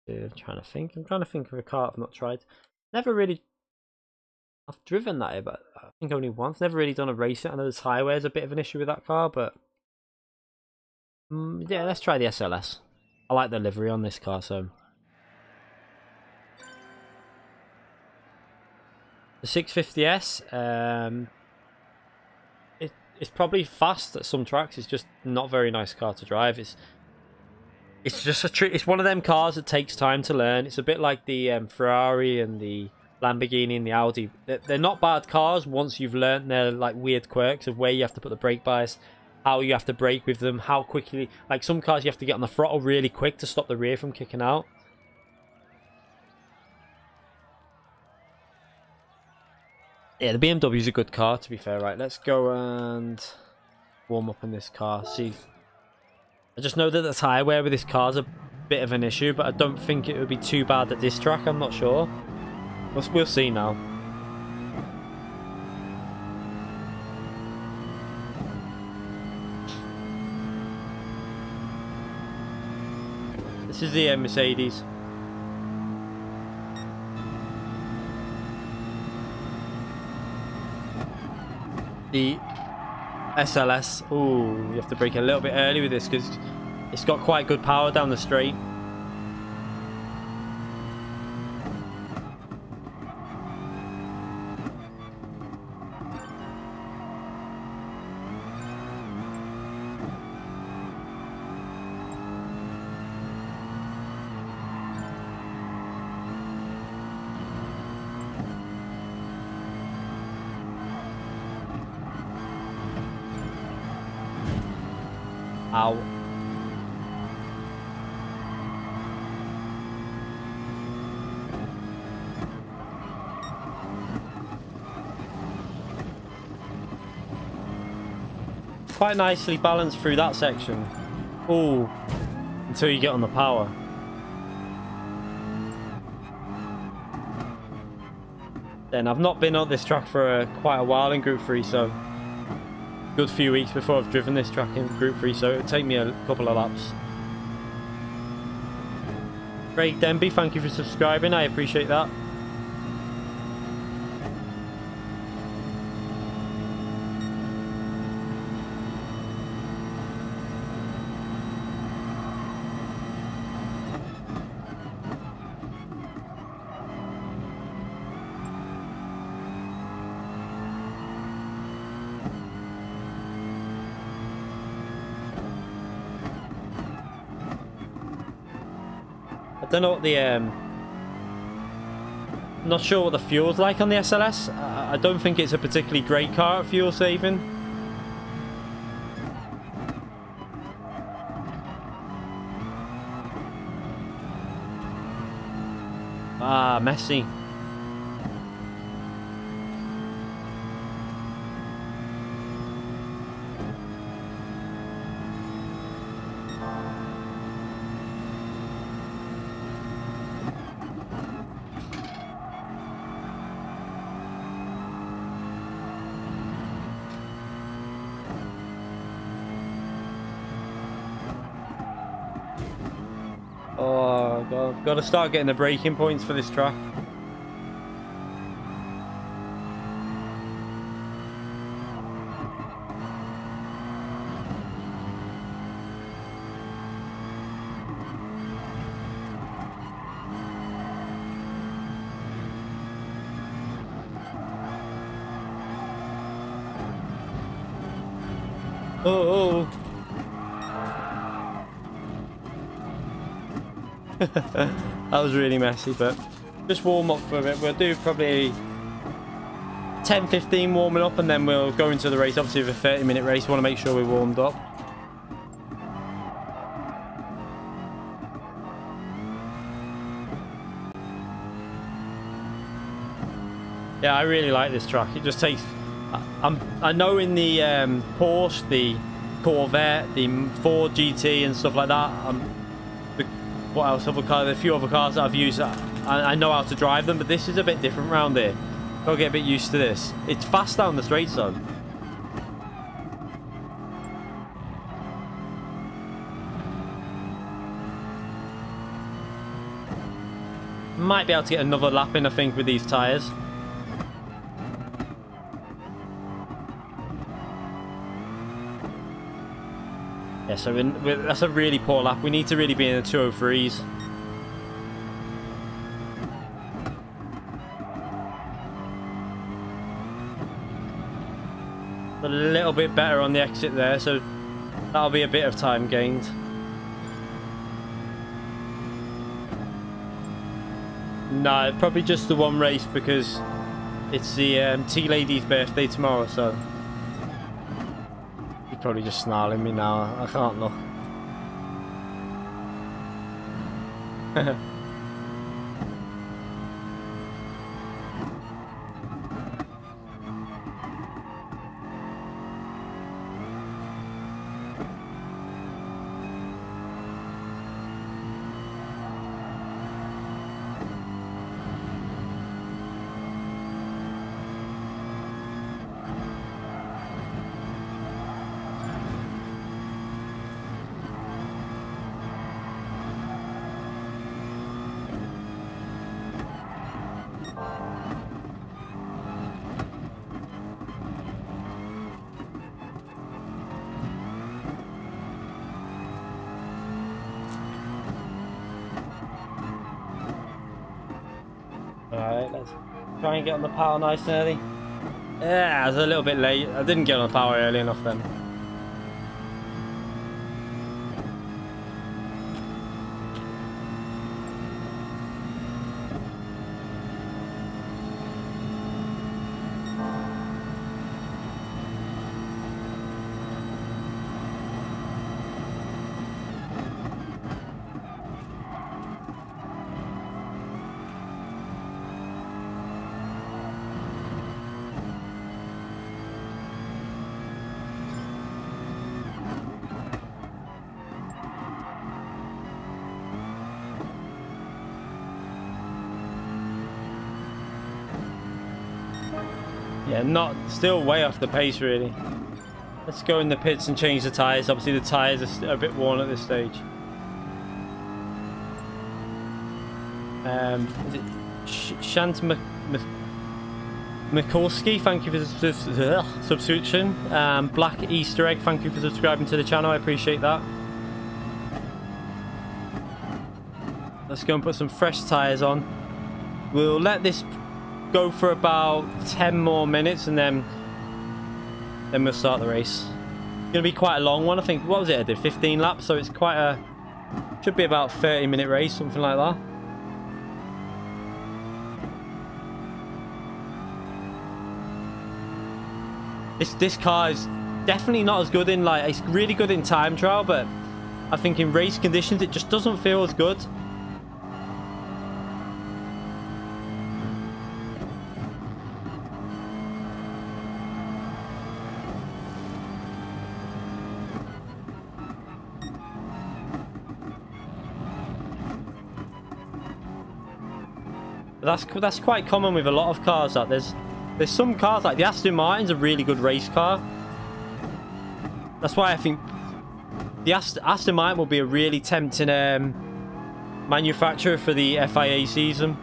Speaker 1: I'm trying to think of a car I've not tried. Never really... I've driven that here, but I think only once. Never really done a race. I know the tyre wear is a bit of an issue with that car, but... yeah, let's try the SLS. I like the livery on this car, so... The 650S, it's probably fast at some tracks. It's just not a very nice car to drive. It's just it's one of them cars that takes time to learn. It's a bit like the Ferrari and the Lamborghini and the Audi. They're not bad cars once you've learned their like weird quirks of where you have to put the brake bias, how you have to brake with them, how quickly. Like some cars you have to get on the throttle really quick to stop the rear from kicking out. Yeah, the BMW is a good car, to be fair. Right, let's go and warm up in this car. See, I just know that the tyre wear with this car is a bit of an issue, but I don't think it would be too bad at this track. I'm not sure. We'll see now. This is the Mercedes. The SLS. Ooh, you have to brake a little bit early with this because it's got quite good power down the straight. Ow. Quite nicely balanced through that section. Ooh, until you get on the power. Then I've not been on this track for quite a while in Group 3, so good few weeks before I've driven this track in Group 3, so it'll take me a couple of laps. Craig Denby, thank you for subscribing, I appreciate that. I don't know what the not sure what the fuel's like on the SLS. I don't think it's a particularly great car at fuel saving. Ah, messy. Oh god, I've got to start getting the braking points for this track. Oh. That was really messy, but just warm up for it. We'll do probably 10-15 warming up and then we'll go into the race. Obviously with a 30-minute race, we want to make sure we're warmed up. Yeah, I really like this track. It just takes... I know in the Porsche, the Corvette, the Ford GT and stuff like that, what else? A few other cars that I've used, I know how to drive them, but this is a bit different round here. Gotta get a bit used to this. It's fast down the straight zone. Might be able to get another lap in, I think, with these tyres. Yeah, so that's a really poor lap. We need to really be in the 203s. A little bit better on the exit there, so that'll be a bit of time gained. No, probably just the one race because it's the tea lady's birthday tomorrow, so he's probably just snarling me now. I can't look. Alright, let's try and get on the power nice and early. Yeah, I was a little bit late. I didn't get on the power early enough then. Yeah, still way off the pace really. Let's go in the pits and change the tyres. Obviously the tyres are a bit worn at this stage. Shant Mikulski, thank you for the subscription. Black Easter Egg, thank you for subscribing to the channel. I appreciate that. Let's go and put some fresh tyres on. We'll let this go for about 10 more minutes and then we'll start the race. It's gonna be quite a long one. I think, what was it I did, 15 laps, so it's quite a, should be about 30-minute race, something like that. This car is definitely not as good in, like, it's really good in time trial, but I think in race conditions it just doesn't feel as good. That's quite common with a lot of cars. That there's some cars like the Aston Martin's a really good race car. That's why I think the Aston Martin will be a really tempting manufacturer for the FIA season,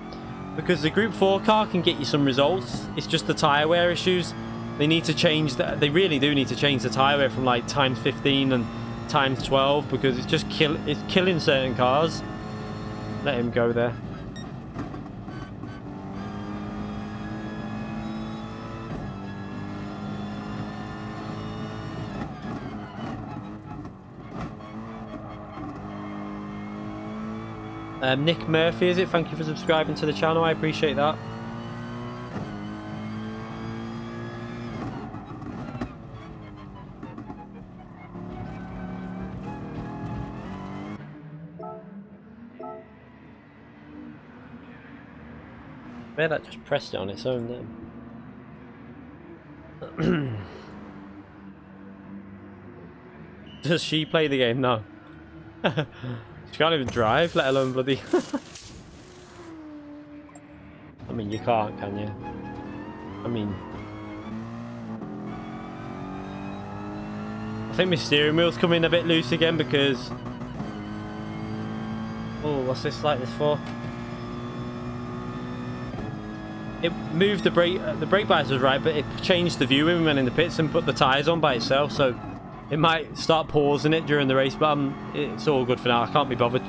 Speaker 1: because the Group 4 car can get you some results. It's just the tyre wear issues. They need to change that. They really do need to change the tyre wear from like times 15 and times 12, because it's just killing certain cars. Let him go there. Nick Murphy, is it? Thank you for subscribing to the channel. I appreciate that. I bet that just pressed it on its own then. Does she play the game? No. She can't even drive, let alone bloody... I mean, you can't, can you? I mean... I think my steering wheel's coming a bit loose again because... Oh, what's this like this for? It moved the brake bias was right, but it changed the view when we went in the pits and put the tyres on by itself, so... It might start pausing it during the race, but it's all good for now. I can't be bothered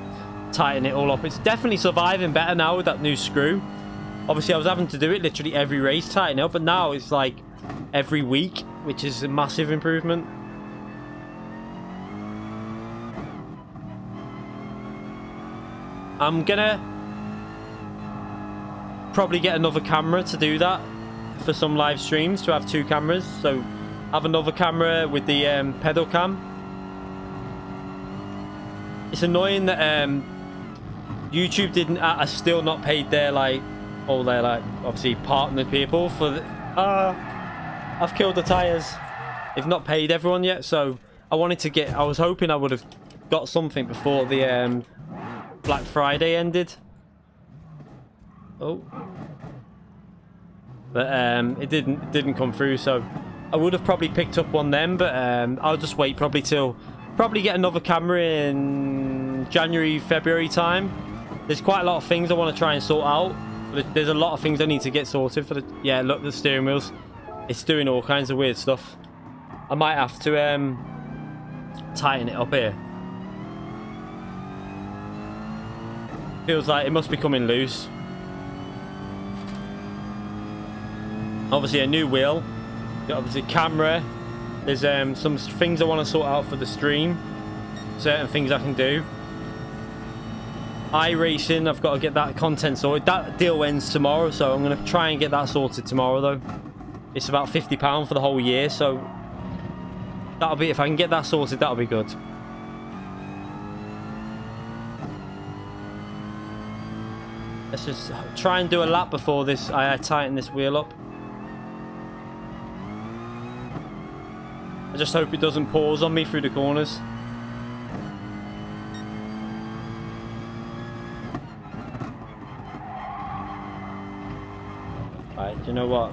Speaker 1: tightening it all up. It's definitely surviving better now with that new screw. Obviously, I was having to do it literally every race, tighten it up, but now it's like every week. which is a massive improvement. I'm gonna probably get another camera to do that for some live streams, to have 2 cameras. So have another camera with the pedal cam. It's annoying that YouTube didn't are still not paid their all their obviously partnered people for the, I've killed the tires. They've not paid everyone yet, so I was hoping I would have got something before the Black Friday ended. Oh, but it didn't come through, so I would have probably picked up one then, but I'll just wait probably get another camera in January, February time. There's quite a lot of things I want to try and sort out. There's a lot of things I need to get sorted for the, yeah, look, the steering wheels, it's doing all kinds of weird stuff. I might have to tighten it up here. Feels like it must be coming loose. Obviously a new wheel, obviously camera. There's some things I want to sort out for the stream, certain things I can do. iRacing, I've got to get that content sorted. That deal ends tomorrow, so I'm going to try and get that sorted tomorrow though. It's about £50 for the whole year, so that'll be, if I can get that sorted, that'll be good. Let's just try and do a lap before this. I tighten this wheel up. I just hope it doesn't pause on me through the corners. Right, do you know what?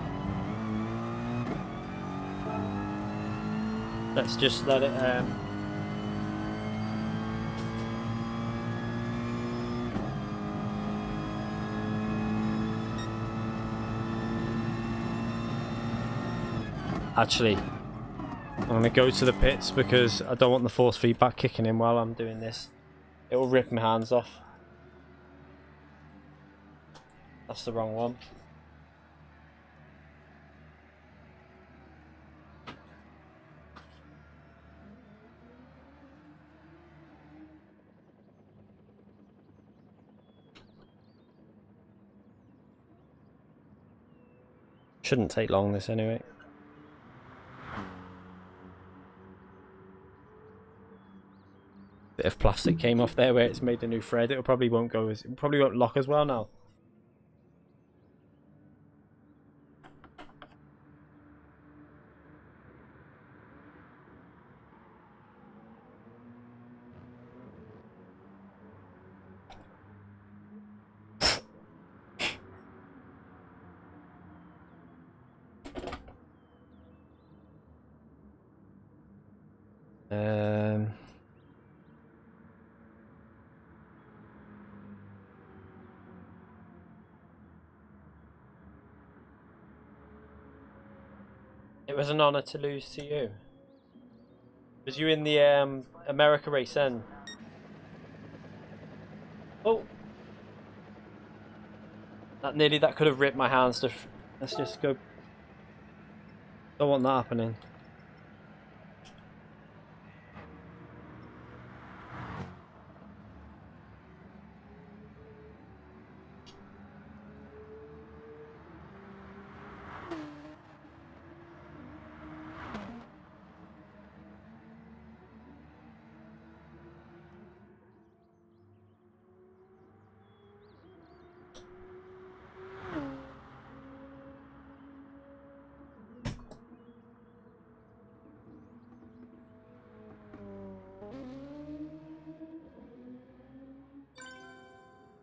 Speaker 1: Let's just let it actually, I'm going to go to the pits because I don't want the force feedback kicking in while I'm doing this. It will rip my hands off. That's the wrong one. Shouldn't take long, this anyway. Bit of plastic came off there where it's made a new thread. It probably won't go as, it probably won't lock as well now. It was an honour to lose to you. Was you in the America race then? Oh! That could have ripped my hands to... Let's just go... Don't want that happening.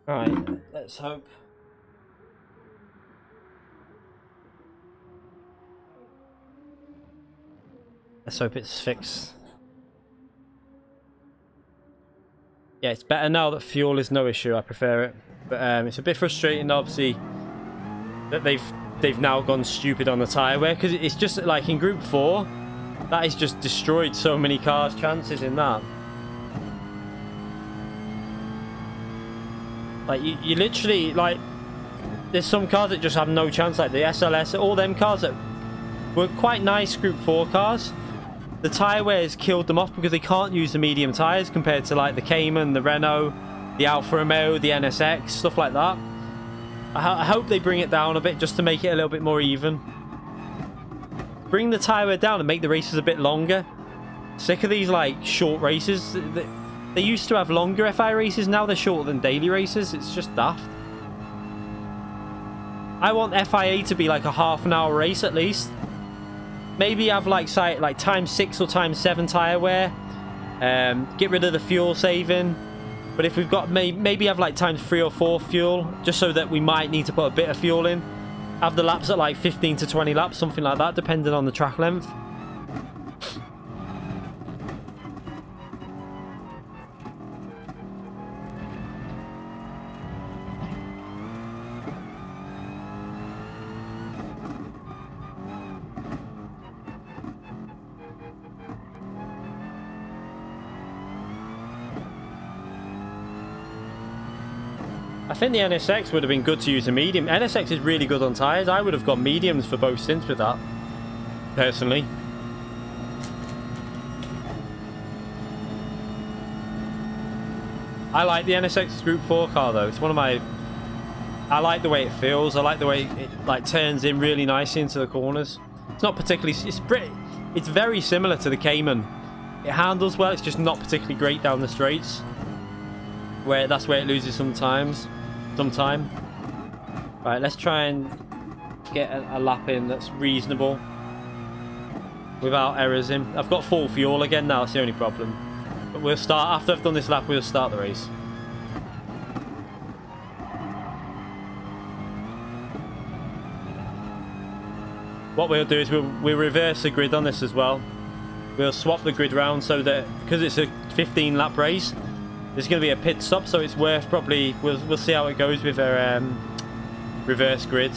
Speaker 1: Right, let's hope. Let's hope it's fixed. Yeah, it's better now that fuel is no issue. I prefer it, but it's a bit frustrating, obviously, that they've now gone stupid on the tyre wear, because it's just like in Group 4, that has just destroyed so many cars' chances in that. Like, you literally, like, there's some cars that just have no chance, like the SLS, all them cars that were quite nice Group 4 cars. The tyre wears killed them off because they can't use the medium tyres compared to like the Cayman, the Renault, the Alfa Romeo, the NSX, stuff like that. I hope they bring it down a bit just to make it a little bit more even. Bring the tyre wear down and make the races a bit longer. Sick of these like short races. They used to have longer FI races, now they're shorter than daily races. It's just daft. I want FIA to be like a half-an-hour race at least. Maybe have like ×6 or ×7 tyre wear. Get rid of the fuel saving. But if we've got maybe have like ×3 or 4 fuel, just so that we might need to put a bit of fuel in. Have the laps at like 15 to 20 laps, something like that, depending on the track length. I think the NSX would have been good to use a medium. NSX is really good on tyres. I would have got mediums for both stints with that, personally. I like the NSX Group 4 car though. It's one of my... I like the way it feels. I like the way it like turns in really nicely into the corners. It's not particularly... It's very similar to the Cayman. It handles well. It's just not particularly great down the straights. That's where it loses some time. Right, let's try and get a lap in that's reasonable without errors in. I've got full fuel again now, that's the only problem. But we'll start, after I've done this lap, we'll start the race. What we'll do is we'll reverse the grid on this as well. We'll swap the grid round so that, because it's a 15 lap race, there's going to be a pit stop, so it's worth probably... We'll see how it goes with our reverse grid.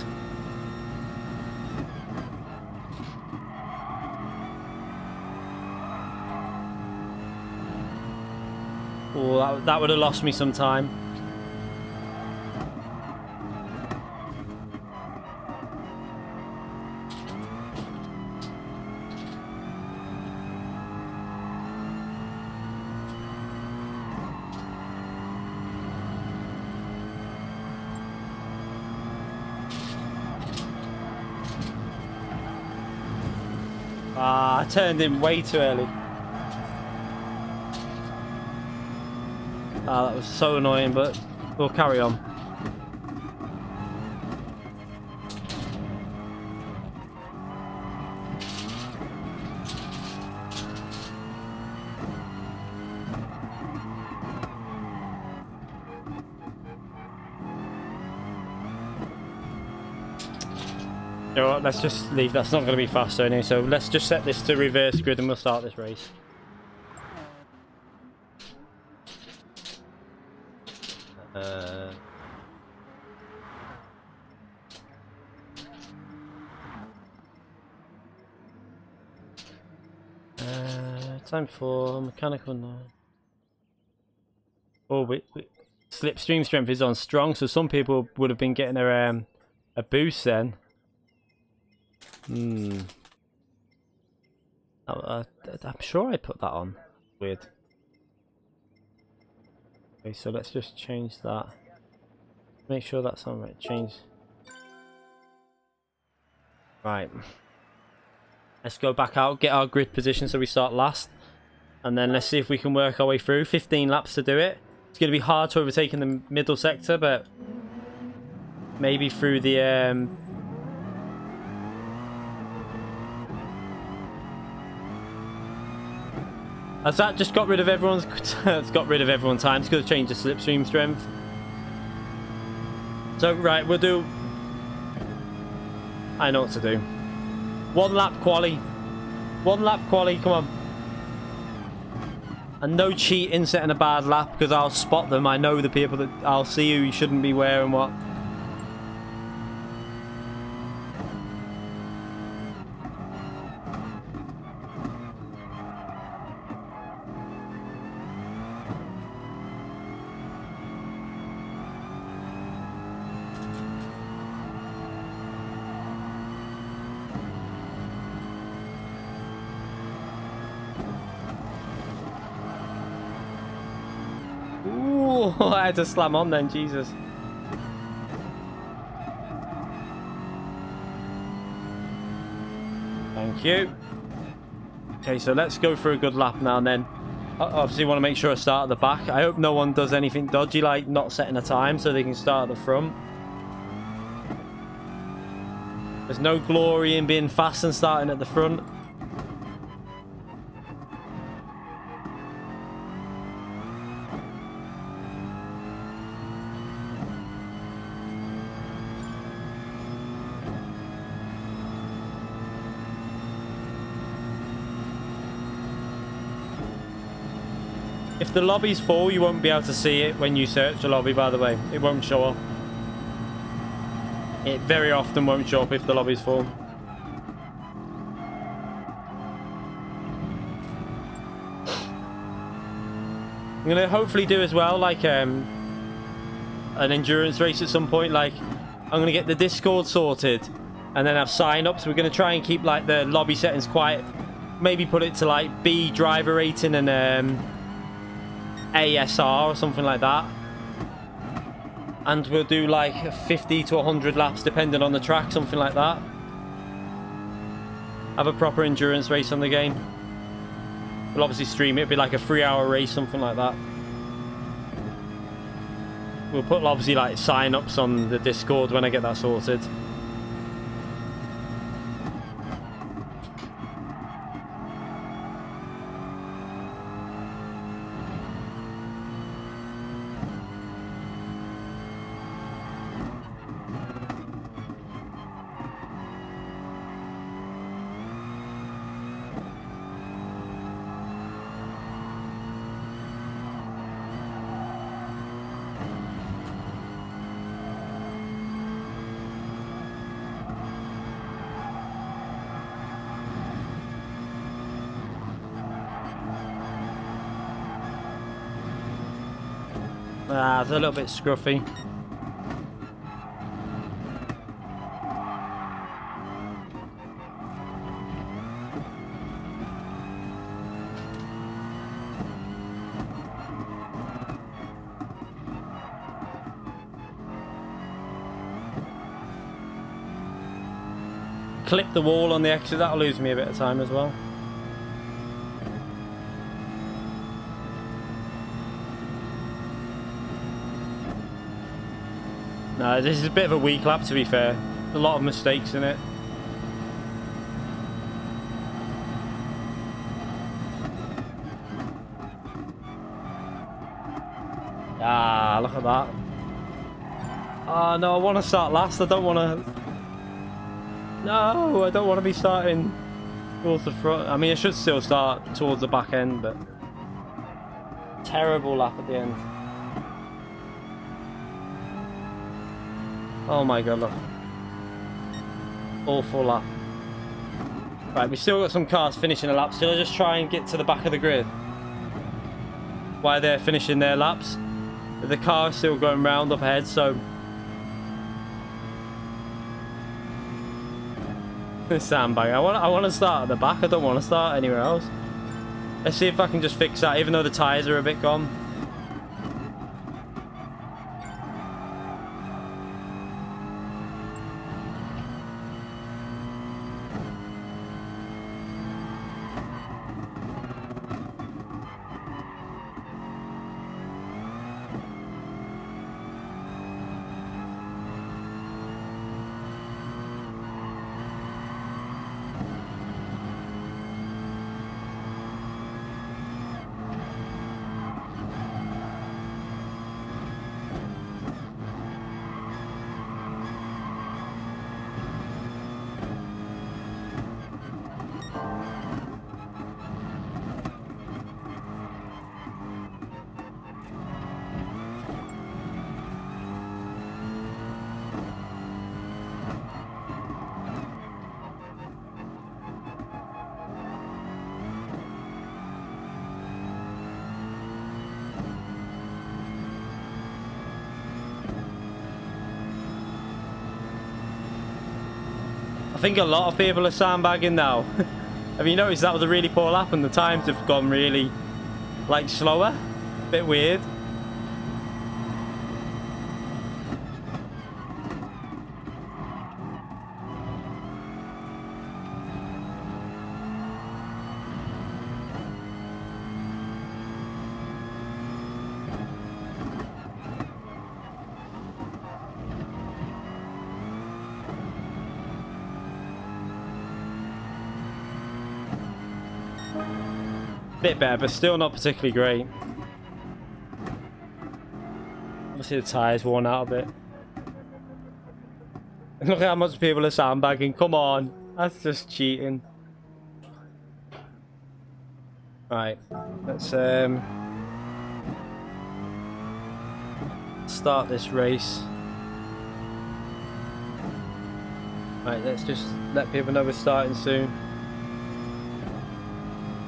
Speaker 1: Oh, that would have lost me some time. I turned in way too early. That was so annoying, but we'll carry on. You know what, let's just leave. That's not going to be faster anyway, so let's just set this to reverse grid and we'll start this race. Time for mechanical now. Oh, slipstream strength is on strong, so some people would have been getting a boost then. I'm sure I put that on. Weird. Okay, so let's just change that. Make sure that's on right. Change. Right. Let's go back out, get our grid position so we start last. And then let's see if we can work our way through. 15 laps to do it. It's going to be hard to overtake in the middle sector, but maybe through the... Has that just got rid of everyone's... It's got rid of everyone's time. It's going to change the slipstream strength. So, right, we'll do... I know what to do. One lap quali. One lap quali, come on. And no cheating setting a bad lap, because I'll spot them. I know the people that... I'll see who you shouldn't be wearing what. Oh, I had to slam on then, Jesus. Thank you. Okay, so let's go for a good lap now and then. I obviously want to make sure I start at the back. I hope no one does anything dodgy, like not setting a time so they can start at the front. There's no glory in being fast and starting at the front. If the lobby's full, you won't be able to see it when you search the lobby, by the way. It won't show up. It very often won't show up if the lobby's full. I'm going to hopefully do as well, like, an endurance race at some point. Like, I'm going to get the Discord sorted and then have sign-ups. We're going to try and keep, like, the lobby settings quiet. Maybe put it to, like, B driver rating and, ASR or something like that, and we'll do like 50 to 100 laps depending on the track, something like that. Have a proper endurance race on the game. We'll obviously stream it. It'll be like a 3-hour race, something like that. We'll put obviously like sign-ups on the Discord when I get that sorted. Ah, it's a little bit scruffy. Clip the wall on the exit, that'll lose me a bit of time as well. No, this is a bit of a weak lap, to be fair. A lot of mistakes in it. Ah, look at that. Oh, no, I want to start last. I don't want to... No, I don't want to be starting towards the front. I mean, I should still start towards the back end, but... Terrible lap at the end. Oh my god, look. Awful lap. Right, we still got some cars finishing a lap. Still, just try and get to the back of the grid while they're finishing their laps. The car's still going round up ahead, so... This sandbag. I want to start at the back. I don't want to start anywhere else. Let's see if I can just fix that, even though the tyres are a bit gone. I think a lot of people are sandbagging now. Have you noticed that was a really poor lap and the times have gone really, like, slower? Bit weird. Bit better, but still not particularly great. Obviously the tyre's worn out a bit. Look at how much people are sandbagging. Come on. That's just cheating. Right. Let's start this race. Right, let's just let people know we're starting soon.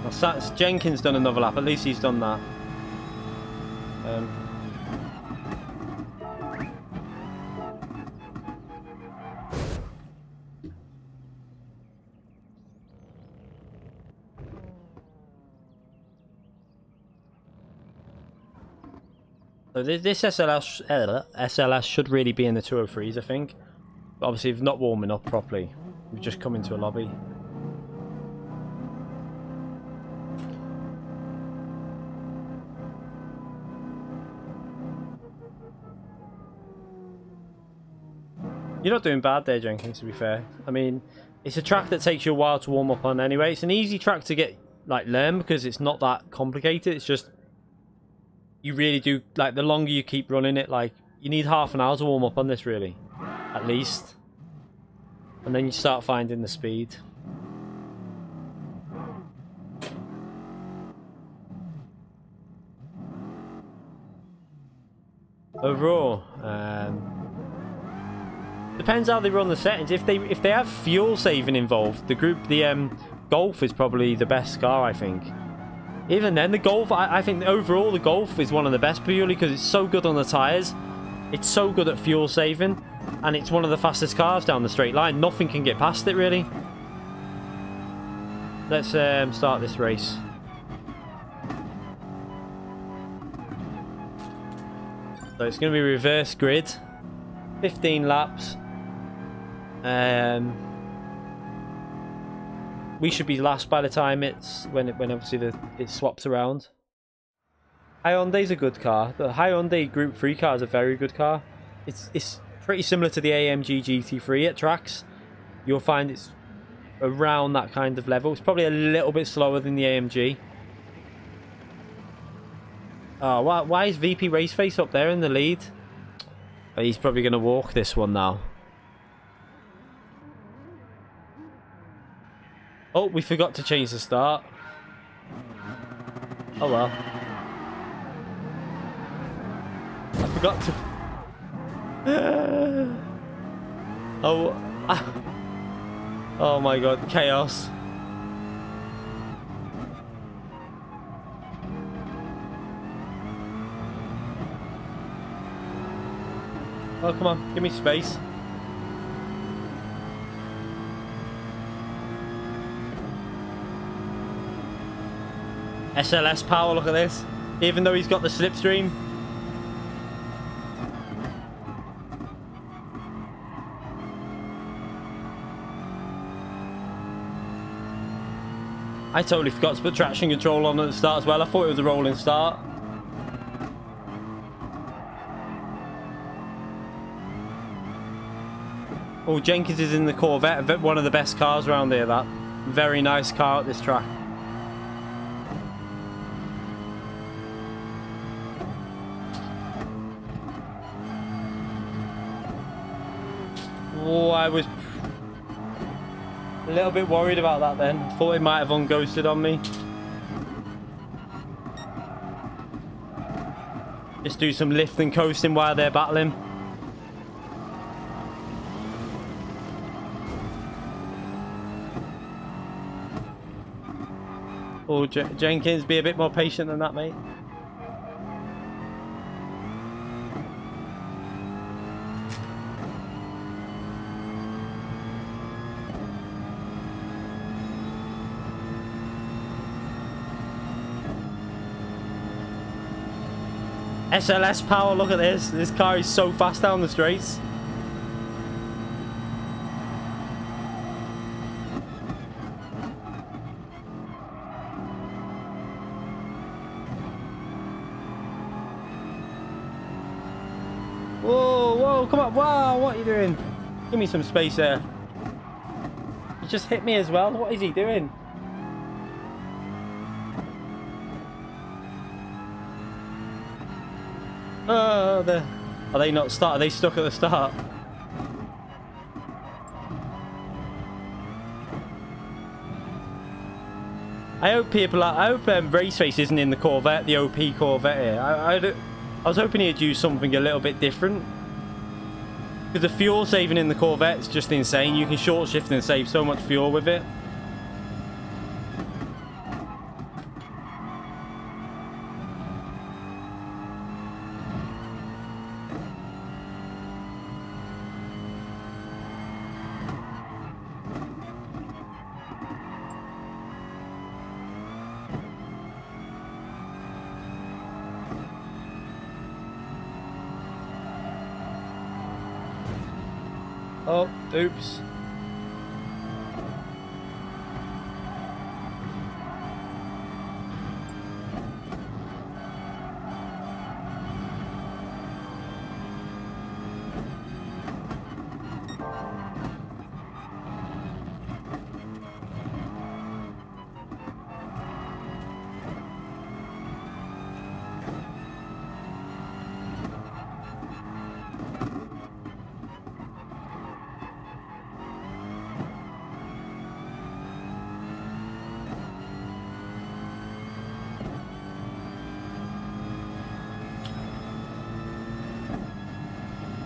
Speaker 1: Well, Jenkins done another lap. At least he's done that. So this SLS should really be in the 203s, I think. But obviously, if not warming up properly, we've just come into a lobby. You're not doing bad there, Jenkins, to be fair. I mean, it's a track that takes you a while to warm up on anyway. It's an easy track to get, like, learn because it's not that complicated. It's just, you really do, like, the longer you keep running it, like, you need half an hour to warm up on this, really. At least. And then you start finding the speed. Overall, depends how they run the settings. If they have fuel saving involved, the Golf is probably the best car, I think. Even then, the Golf, I think overall the Golf is one of the best purely because it's so good on the tyres. It's so good at fuel saving, and it's one of the fastest cars down the straight line. Nothing can get past it, really. Let's start this race. So it's going to be reverse grid, 15 laps. We should be last by the time it's when obviously it swaps around. Hyundai's a good car. The Hyundai Group 3 car is a very good car. It's pretty similar to the AMG GT3 at tracks. You'll find it's around that kind of level. It's probably a little bit slower than the AMG. Oh, why is VP Raceface up there in the lead? Oh, he's probably going to walk this one now. Oh, we forgot to change the start. Oh well. I forgot to... Oh my god, chaos. Oh, come on, give me space. SLS power, look at this. Even though he's got the slipstream. I totally forgot to put traction control on at the start as well. I thought it was a rolling start. Oh, Jenkins is in the Corvette, one of the best cars around here, that. Very nice car at this track. Oh, I was a little bit worried about that then. Thought it might have unghosted on me. Just do some lift and coasting while they're battling. Oh, Jenkins, be a bit more patient than that, mate. SLS power, look at this. This car is so fast down the straights. Whoa, whoa, come on. Wow, what are you doing? Give me some space there. He just hit me as well. What is he doing? Are they not start? Are they stuck at the start? I hope Raceface isn't in the Corvette, the OP Corvette here. I was hoping he'd use something a little bit different. Because the fuel saving in the Corvette is just insane. You can short shift and save so much fuel with it. Oh, oops.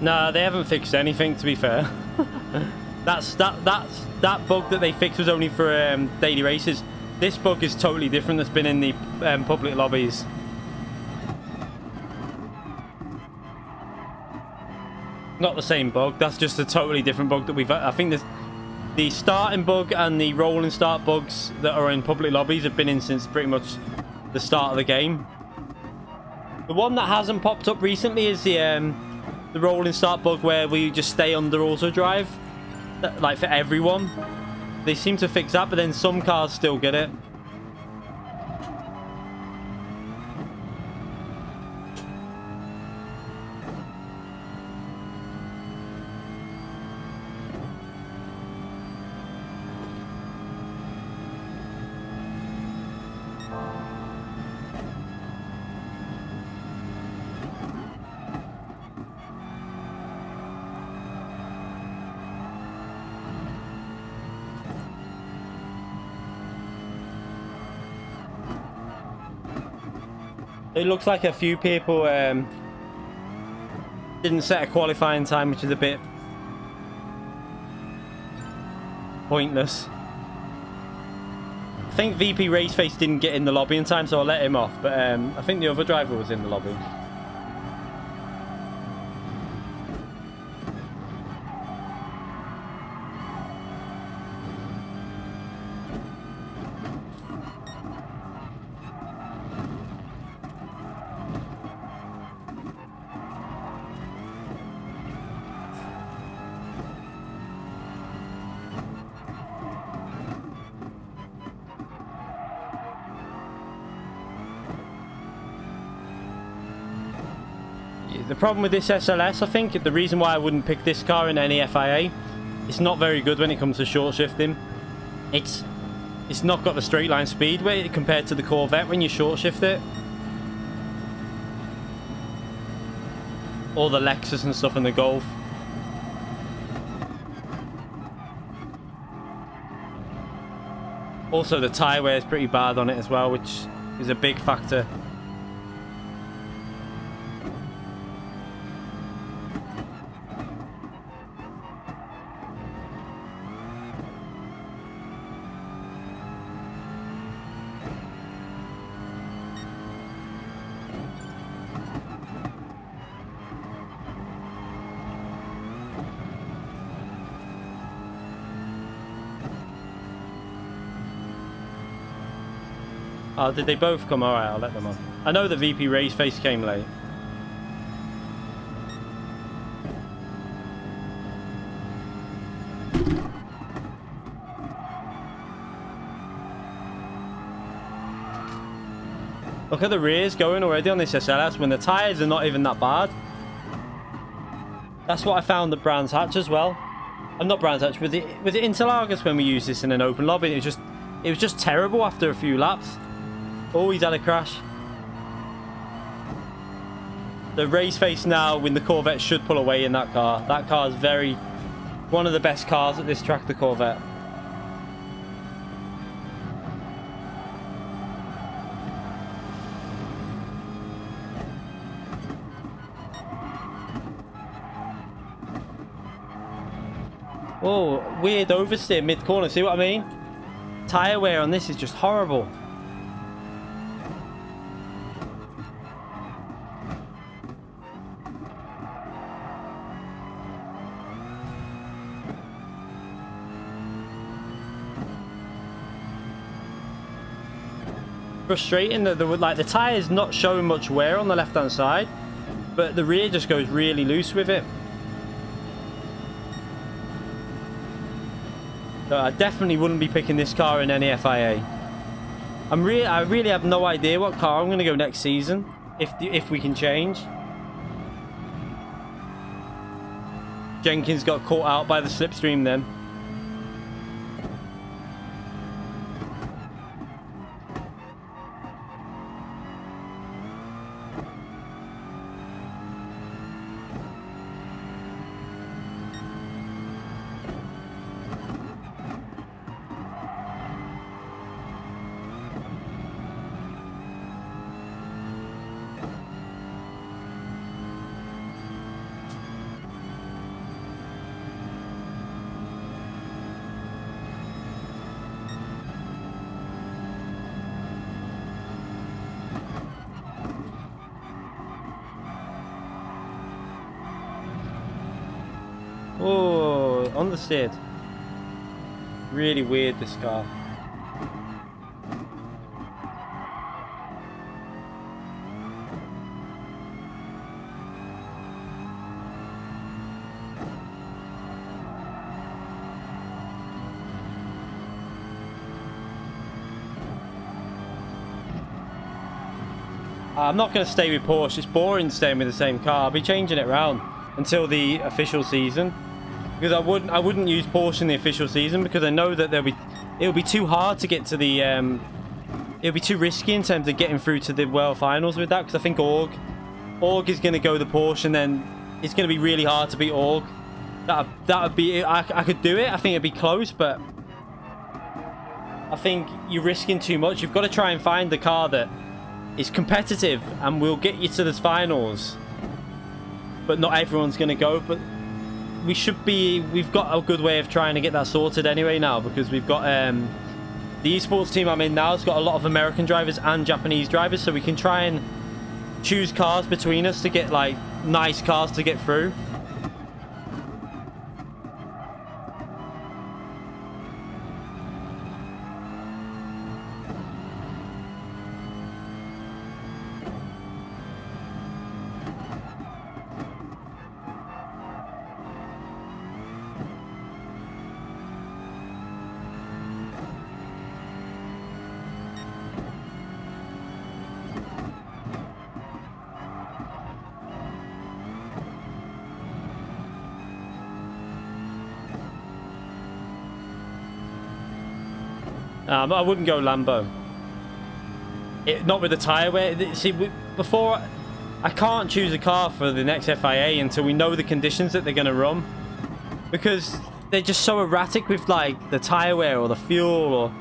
Speaker 1: No, they haven't fixed anything, to be fair. that bug that they fixed was only for daily races. This bug is totally different. That's been in the public lobbies. Not the same bug. That's just a totally different bug that we've. I think the starting bug and the rolling start bugs that are in public lobbies have been in since pretty much the start of the game. The one that hasn't popped up recently is the rolling start bug where we just stay under auto drive, like for everyone. They seem to fix that, but then some cars still get it. It looks like a few people didn't set a qualifying time, which is a bit pointless. I think VP Raceface didn't get in the lobby in time, so I'll let him off. But I think the other driver was in the lobby. The problem with this SLS, I think, the reason why I wouldn't pick this car in any FIA, it's not very good when it comes to short shifting. It's not got the straight line speed compared to the Corvette when you short shift it. Or the Lexus and stuff and the Golf. Also the tyre wear is pretty bad on it as well, which is a big factor. Oh, did they both come? Alright, I'll let them on. I know that VP Raceface came late. Look at the rears going already on this SLS when the tyres are not even that bad. That's what I found at Brands Hatch as well. I'm not Brands Hatch, with it Interlagos when we used this in an open lobby. It was just terrible after a few laps. Always had a crash. The race face now when the Corvette should pull away in that car. That car is one of the best cars at this track, the Corvette. Oh, weird oversteer mid-corner. See what I mean? Tyre wear on this is just horrible. Frustrating that the tyre is not showing much wear on the left-hand side, but the rear just goes really loose with it. So I definitely wouldn't be picking this car in any FIA. I really have no idea what car I'm going to go next season, if we can change. Jenkins got caught out by the slipstream then. Oh, understeered. Really weird, this car. I'm not going to stay with Porsche. It's boring staying with the same car. I'll be changing it around until the official season, because I wouldn't use Porsche in the official season, because I know that it'll be too hard to get to the it'll be too risky in terms of getting through to the World Finals with that, because I think Org is going to go the Porsche, and then it's going to be really hard to beat Org. That would be, I could do it. I think it'd be close, but I think you're risking too much. You've got to try and find the car that is competitive and will get you to the finals, but not everyone's going to go. But we've got a good way of trying to get that sorted anyway now, because we've got the esports team I'm in now has got a lot of American drivers and Japanese drivers, so we can try and choose cars between us to get like nice cars to get through. I wouldn't go Lambo. Not with the tyre wear. See, before I can't choose a car for the next FIA until we know the conditions that they're going to run, because they're just so erratic with like the tyre wear or the fuel. Or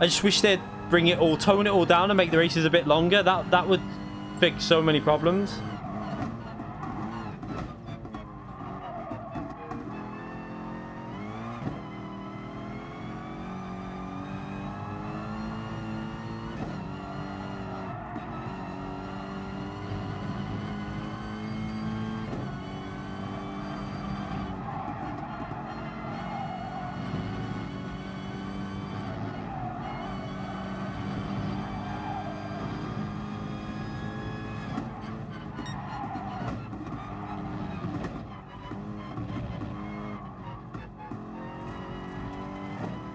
Speaker 1: I just wish they'd tone it all down and make the races a bit longer. That would fix so many problems.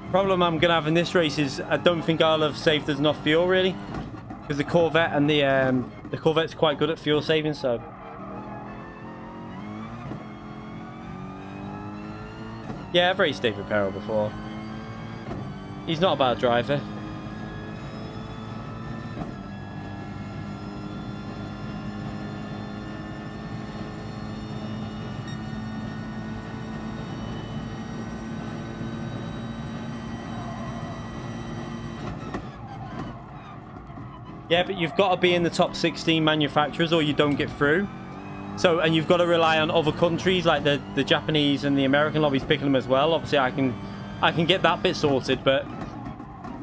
Speaker 1: Problem I'm gonna have in this race is I don't think I'll have saved us enough fuel really, because the Corvette and the Corvette's quite good at fuel saving. So yeah, I've raced David Perel before. He's not a bad driver. Yeah, but you've got to be in the top 16 manufacturers or you don't get through. So, and you've got to rely on other countries like the Japanese and the American lobbies picking them as well. Obviously, I can get that bit sorted, but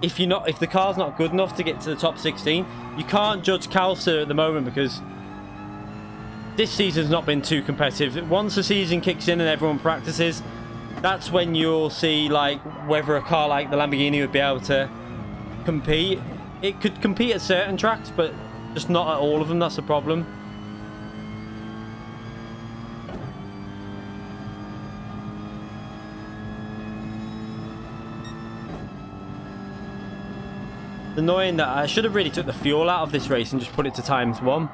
Speaker 1: if the car's not good enough to get to the top 16, you can't judge Calcer at the moment because this season's not been too competitive. Once the season kicks in and everyone practices, that's when you'll see like whether a car like the Lamborghini would be able to compete. It could compete at certain tracks, but just not at all of them. That's the problem. It's annoying that I should have really took the fuel out of this race and just put it to ×1.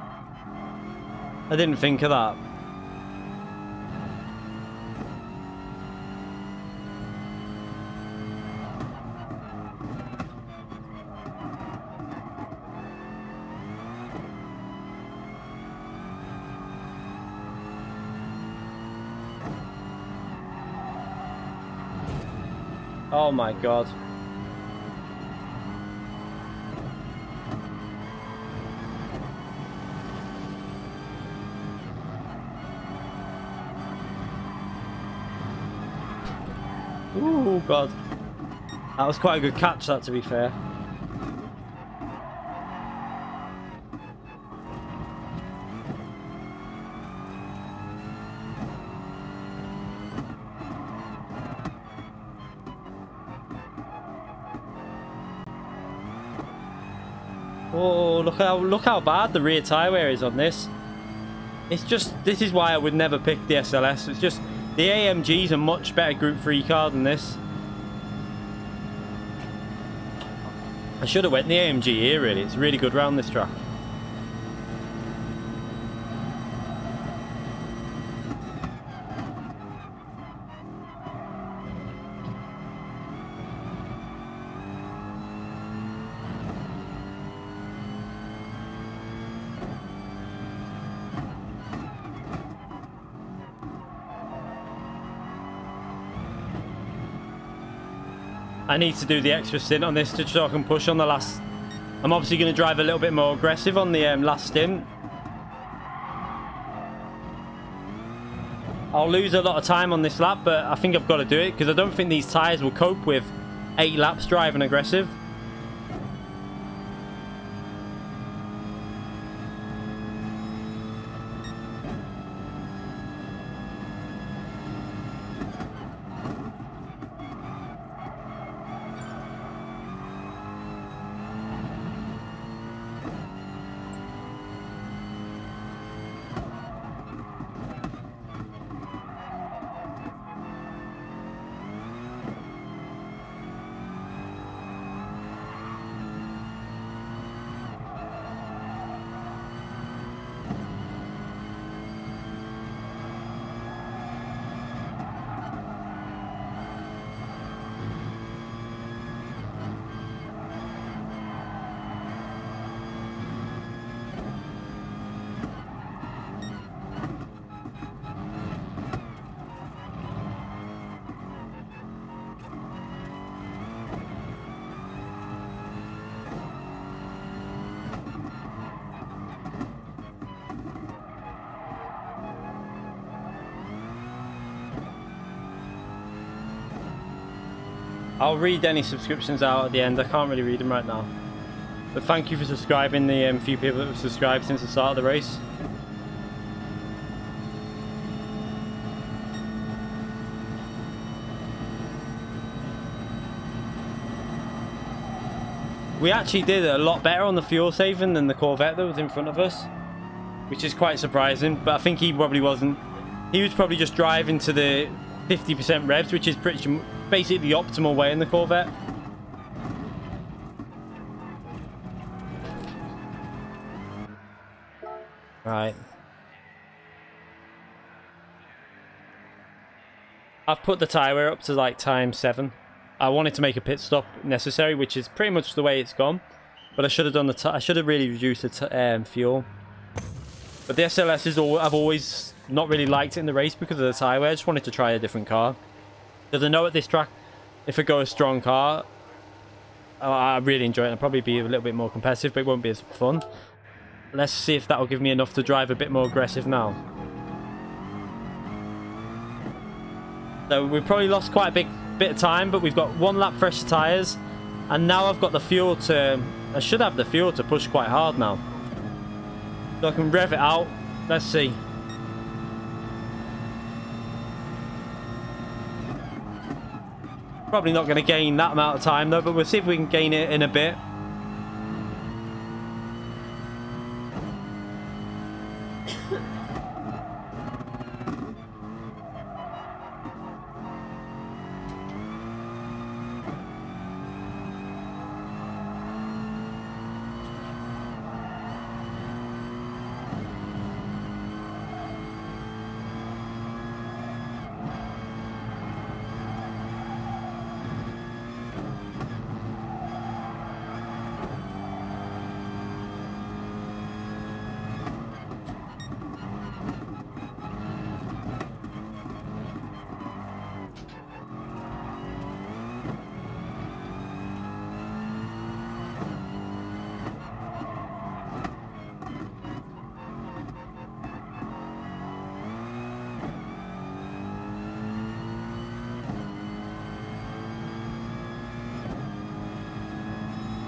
Speaker 1: I didn't think of that. Oh my god. Ooh, god. That was quite a good catch, that, to be fair. Oh, look how bad the rear tyre wear is on this. It's just, this is why I would never pick the SLS. It's just, the AMG's a much better Group 3 car than this. I should have went the AMG here, really. It's really good round this track. I need to do the extra stint on this so I can push on the last. I'm obviously going to drive a little bit more aggressive on the last stint. I'll lose a lot of time on this lap, but I think I've got to do it because I don't think these tyres will cope with 8 laps driving aggressive. I'll read any subscriptions out at the end. I can't really read them right now. But thank you for subscribing, the few people that have subscribed since the start of the race. We actually did a lot better on the fuel saving than the Corvette that was in front of us, which is quite surprising. But I think he probably wasn't. He was probably just driving to the 50% revs, which is basically the optimal way in the Corvette. Right. I've put the tyre wear up to like ×7. I wanted to make a pit stop necessary, which is pretty much the way it's gone. But I should have done I should have really reduced the fuel. But the SLS I've always not really liked it in the race because of the tyre wear. I just wanted to try a different car. Because I know at this track, if I go a strong car, I really enjoy it. I'll probably be a little bit more competitive, but it won't be as fun. Let's see if that'll give me enough to drive a bit more aggressive now. So we've probably lost quite a big bit of time, but we've got 1 lap fresher tyres, and now I've got the fuel to... I should have the fuel to push quite hard now. So I can rev it out. Let's see. Probably not going to gain that amount of time though, but we'll see if we can gain it in a bit.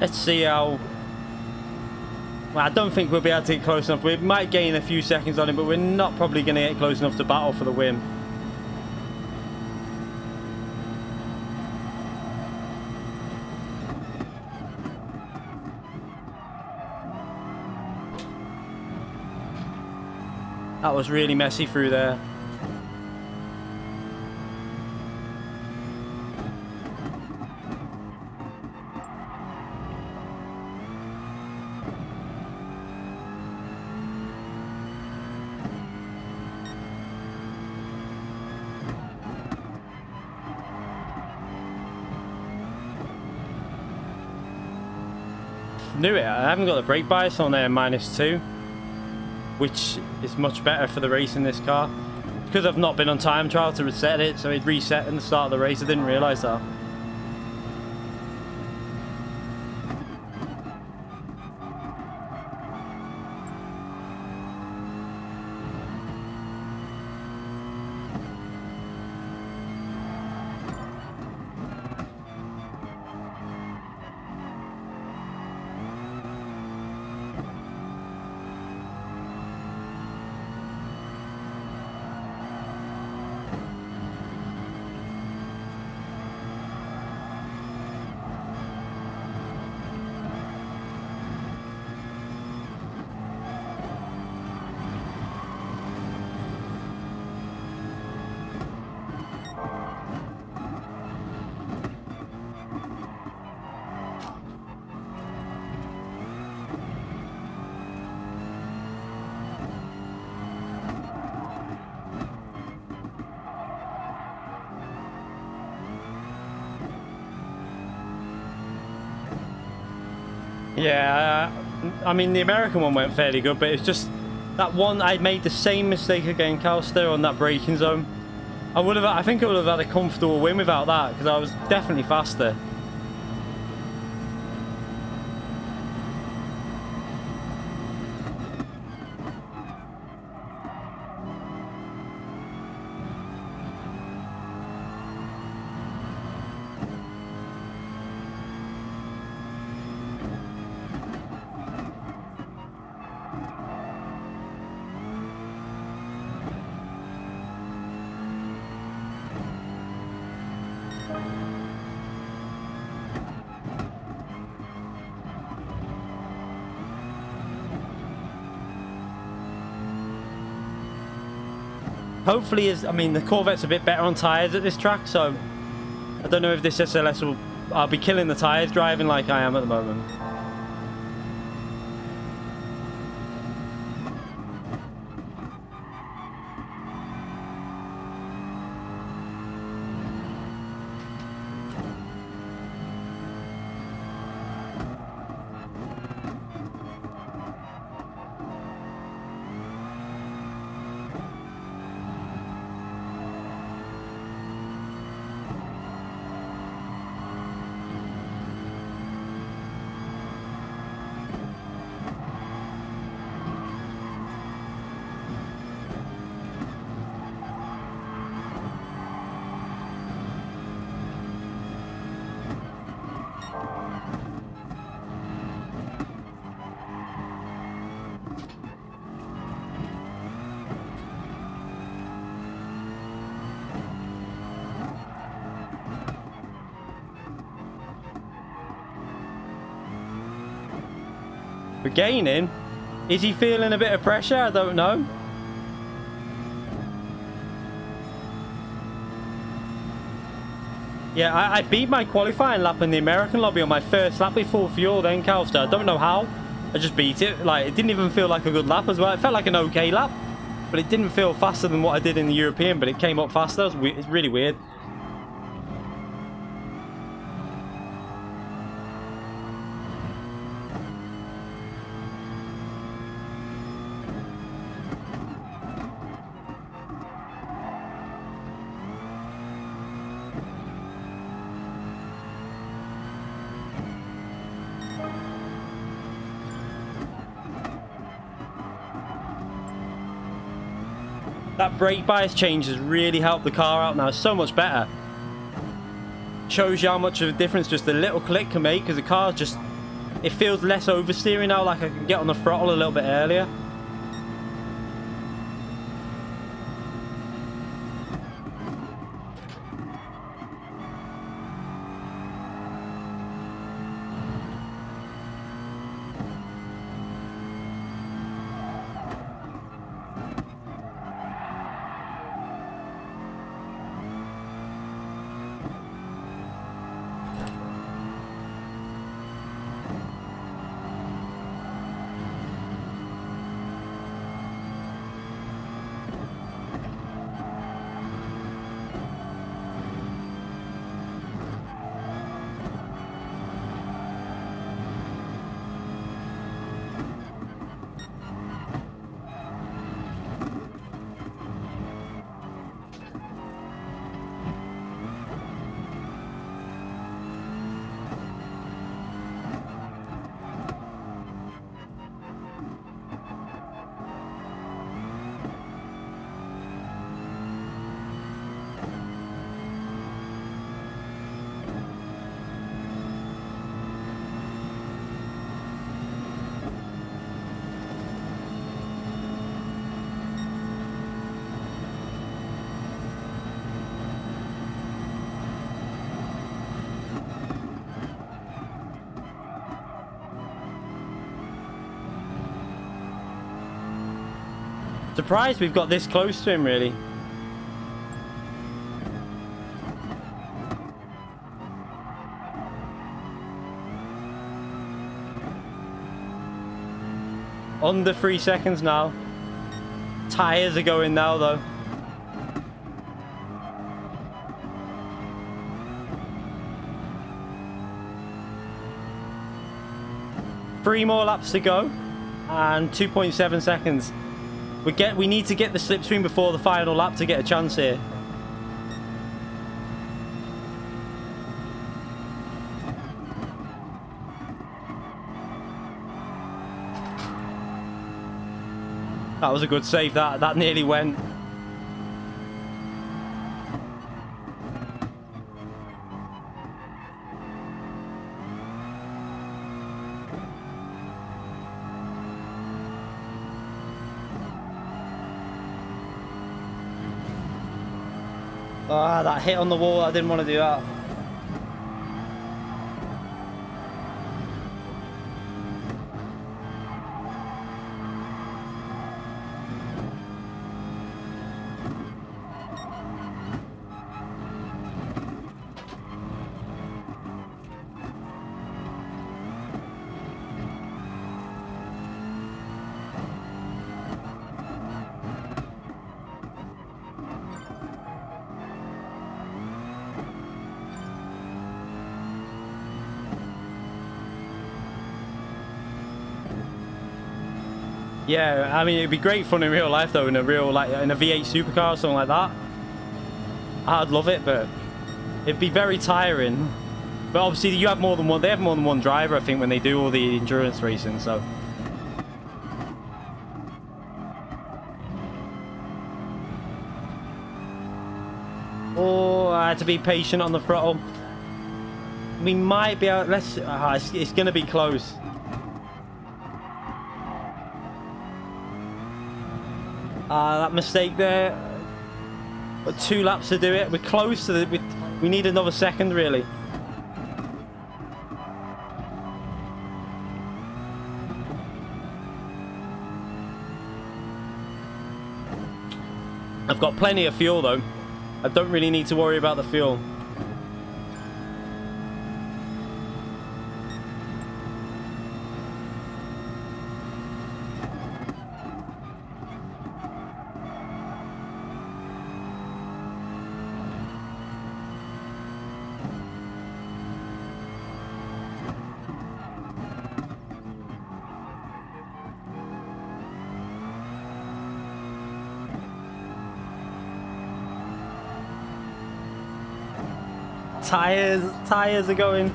Speaker 1: Let's see how... Well, I don't think we'll be able to get close enough. We might gain a few seconds on him, but we're not probably going to get close enough to battle for the win. That was really messy through there. Knew it. I haven't got the brake bias on there, -2, which is much better for the race in this car. Because I've not been on time trial to reset it, so it reset in the start of the race. I didn't realise that. Yeah, I mean the American one went fairly good, but it's just that one I made the same mistake again, Calster, on that braking zone. I think I would have had a comfortable win without that, because I was definitely faster. Hopefully, I mean, the Corvette's a bit better on tyres at this track, so I don't know if this SLS will... I'll be killing the tyres driving like I am at the moment. We're gaining. Is he feeling a bit of pressure? I don't know. Yeah, I beat my qualifying lap in the American lobby on my first lap with full fuel then, Calster. I don't know how. I just beat it. Like, it didn't even feel like a good lap as well. It felt like an okay lap, but it didn't feel faster than what I did in the European, but it came up faster. It's really weird. That brake bias change has really helped the car out now. It's so much better. Shows you how much of a difference just a little click can make, because the car's just, it feels less oversteering now, like I can get on the throttle a little bit earlier. Surprised we've got this close to him, really. Under 3 seconds now. Tires are going now, though. Three more laps to go, and 2.7 seconds. We need to get the slipstream before the final lap to get a chance here. That was a good save. That nearly went. Ah, that hit on the wall. I didn't want to do that. Yeah, I mean, it'd be great fun in real life though, in a real, like, in a V8 supercar or something like that. I'd love it, but it'd be very tiring. But obviously, you have more than one. They have more than one driver, I think, when they do all the endurance racing. So. Oh, I had to be patient on the throttle. We might be able. It's going to be close. That mistake there. But 2 laps to do it. We're close to the. We need another second, really. I've got plenty of fuel though. I don't really need to worry about the fuel. Tires are going.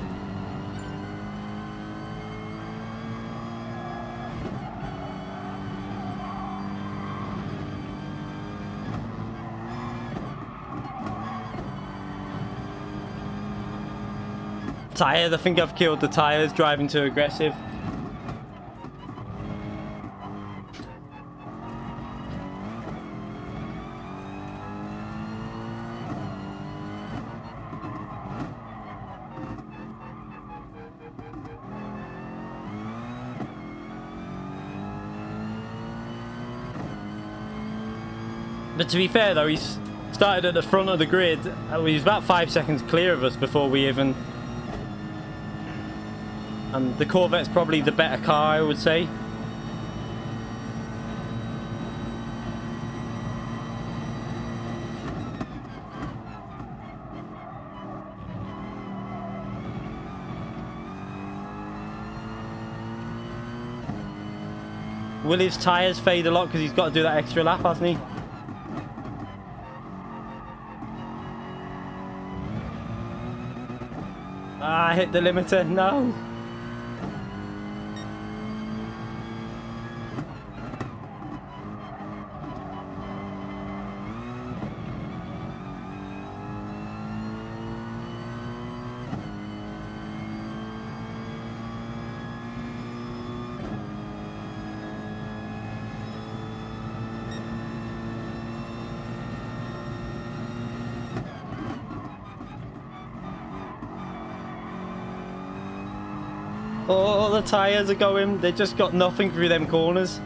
Speaker 1: Tires, I think I've killed the tires driving too aggressive. But to be fair though, he's started at the front of the grid. He was about 5 seconds clear of us before we even... And the Corvette's probably the better car, I would say. Will his tyres fade a lot because he's got to do that extra lap, hasn't he? Ah, I hit the limiter. No. Oh, the tyres are going. They just got nothing through them corners.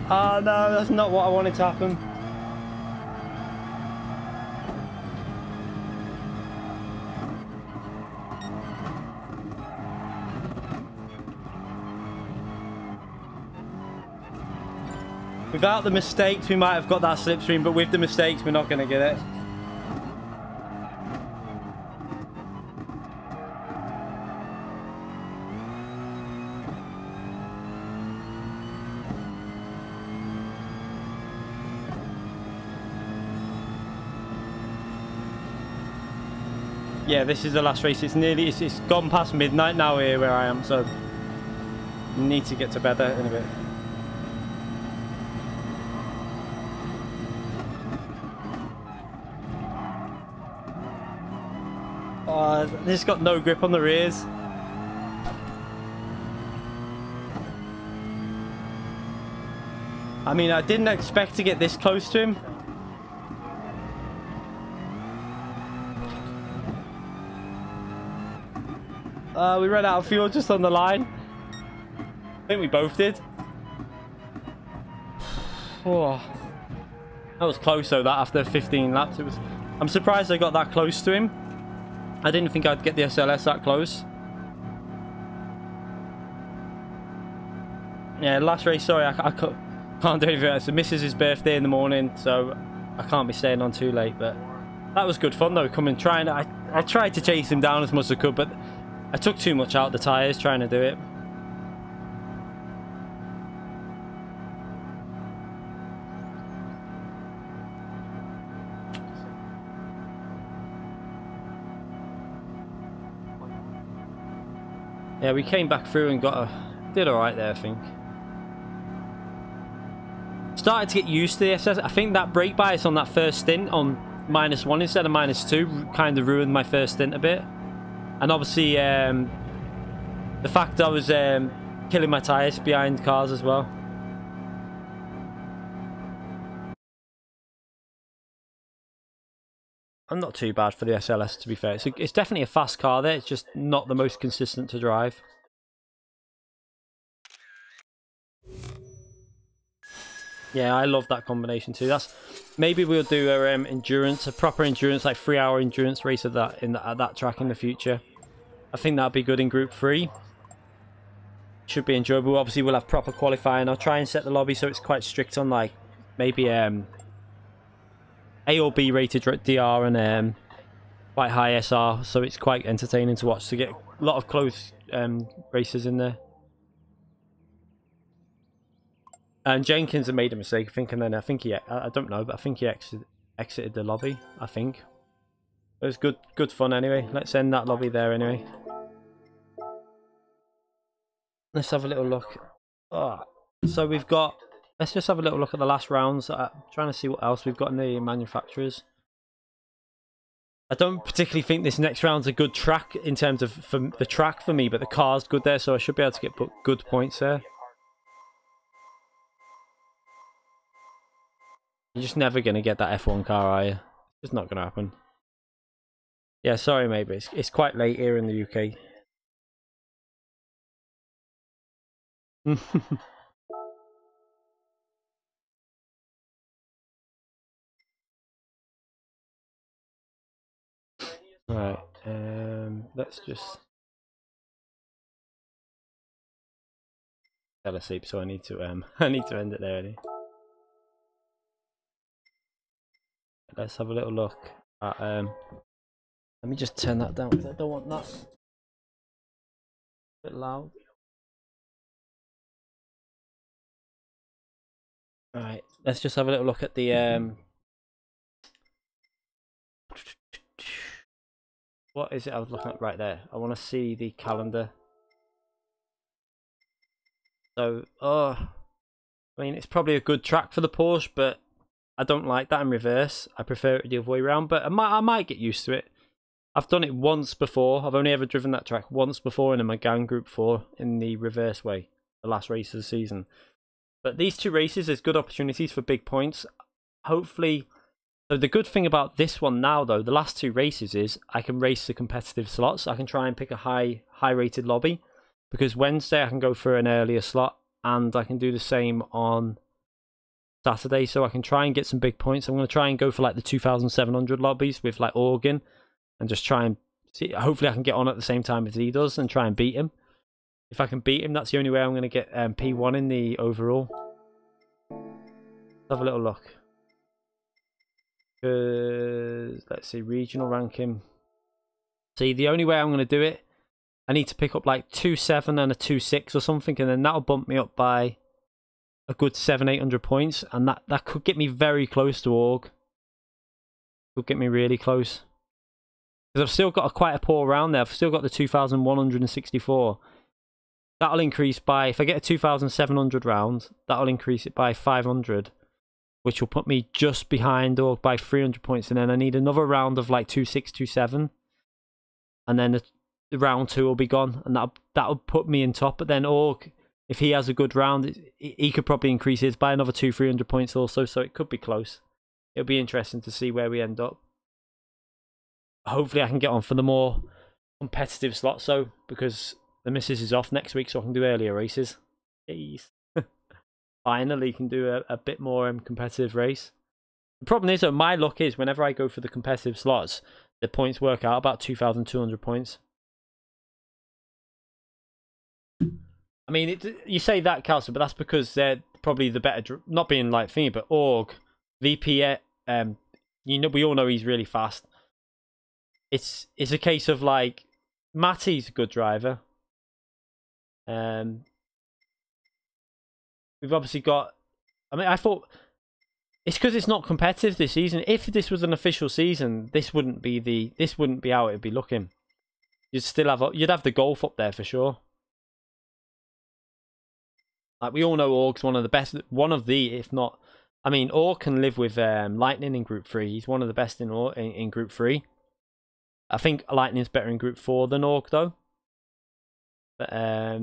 Speaker 1: Oh no, that's not what I wanted to happen. Without the mistakes, we might have got that slipstream, but with the mistakes, we're not going to get it. Yeah, this is the last race. It's nearly, it's gone past midnight now here where I am, so need to get to bed in a bit. Oh, this got no grip on the rears. I mean, I didn't expect to get this close to him. We ran out of fuel just on the line. I think we both did. Oh, that was close though, that after 15 laps. It was. I'm surprised I got that close to him. I didn't think I'd get the SLS that close. Yeah, last race, sorry, I can't do anything. It's the missus' birthday in the morning, so I can't be staying on too late. But that was good fun though, I tried to chase him down as much as I could, but I took too much out the tyres trying to do it. Yeah, we came back through and did alright there, I think. Started to get used to the SS. I think that brake bias on that first stint on -1 instead of -2 kind of ruined my first stint a bit. And obviously, The fact I was killing my tyres behind cars as well. I'm not too bad for the SLS, to be fair. It's definitely a fast car there. It's just not the most consistent to drive. Yeah, I love that combination too. Maybe we'll do a proper endurance, like 3-hour endurance race of that at that track in the future. I think that'd be good in Group 3. Should be enjoyable. Obviously, we'll have proper qualifying. I'll try and set the lobby so it's quite strict on like maybe A or B rated DR and quite high SR, so it's quite entertaining to watch, to get a lot of close races in there. And Jenkins had made a mistake, I think I don't know, but I think he exited the lobby, I think. It was good fun anyway. Let's end that lobby there anyway. Let's have a little look. Oh, so we've got, let's just have a little look at the last rounds. I'm trying to see what else we've got in the manufacturers. I don't particularly think this next round's a good track in terms of the track for me, but the car's good there, so I should be able to get good points there. You're just never going to get that F1 car, are you? It's not going to happen. Yeah, sorry, mate, but it's quite late here in the UK. Right, let's just fell asleep, so I need to end it there. Anyway. Let's have a little look at let me just turn that down because I don't want that a bit loud. Right, let's just have a little look at the what is it I was looking at right there? I want to see the calendar. So, I mean, it's probably a good track for the Porsche, but I don't like that in reverse. I prefer it the other way around, but I might get used to it. I've done it once before. I've only ever driven that track once before in my gang Group 4 in the reverse way, the last race of the season. But these two races, there's good opportunities for big points. Hopefully, so the good thing about this one now, though, the last two races is I can race the competitive slots. I can try and pick a high rated lobby, because Wednesday I can go for an earlier slot, and I can do the same on Saturday, so I can try and get some big points. I'm going to try and go for like the 2,700 lobbies with like Organ, and just try and see. Hopefully I can get on at the same time as he does and try and beat him. If I can beat him, that's the only way I'm going to get P1 in the overall. Let's have a little look. Let's see, regional ranking. See, the only way I'm going to do it, I need to pick up like 2.7 and a 2.6 or something, and then that'll bump me up by a good 700-800 points, and that could get me very close to Org. Could get me really close, because I've still got quite a poor round there. I've still got the 2,164. That'll increase by, if I get a 2,700 round, that'll increase it by 500, which will put me just behind Org by 300 points, and then I need another round of like 2.6, 2.7, and then the round 2 will be gone, and that'll put me in top. But then Org, if he has a good round, he could probably increase his by another 200-300 points also, so it could be close. It'll be interesting to see where we end up. Hopefully I can get on for the more competitive slot, so, because the missus is off next week, so I can do earlier races. Jeez. Finally can do a bit more competitive race. The problem is, though, my luck is whenever I go for the competitive slots, the points work out about 2,200 points. I mean, you say that, Calcer, but that's because they're probably the better, not being like thingy, but Org, VP, you know, we all know he's really fast. It's a case of like, Matty's a good driver. We've obviously got, I mean, I thought, it's because it's not competitive this season. If this was an official season, this wouldn't be how it'd be looking. You'd have the Golf up there for sure. Like, we all know Org's one of the best, if not, I mean, Org can live with Lightning in Group 3. He's one of the best in Group 3. I think Lightning's better in Group 4 than Org, though. But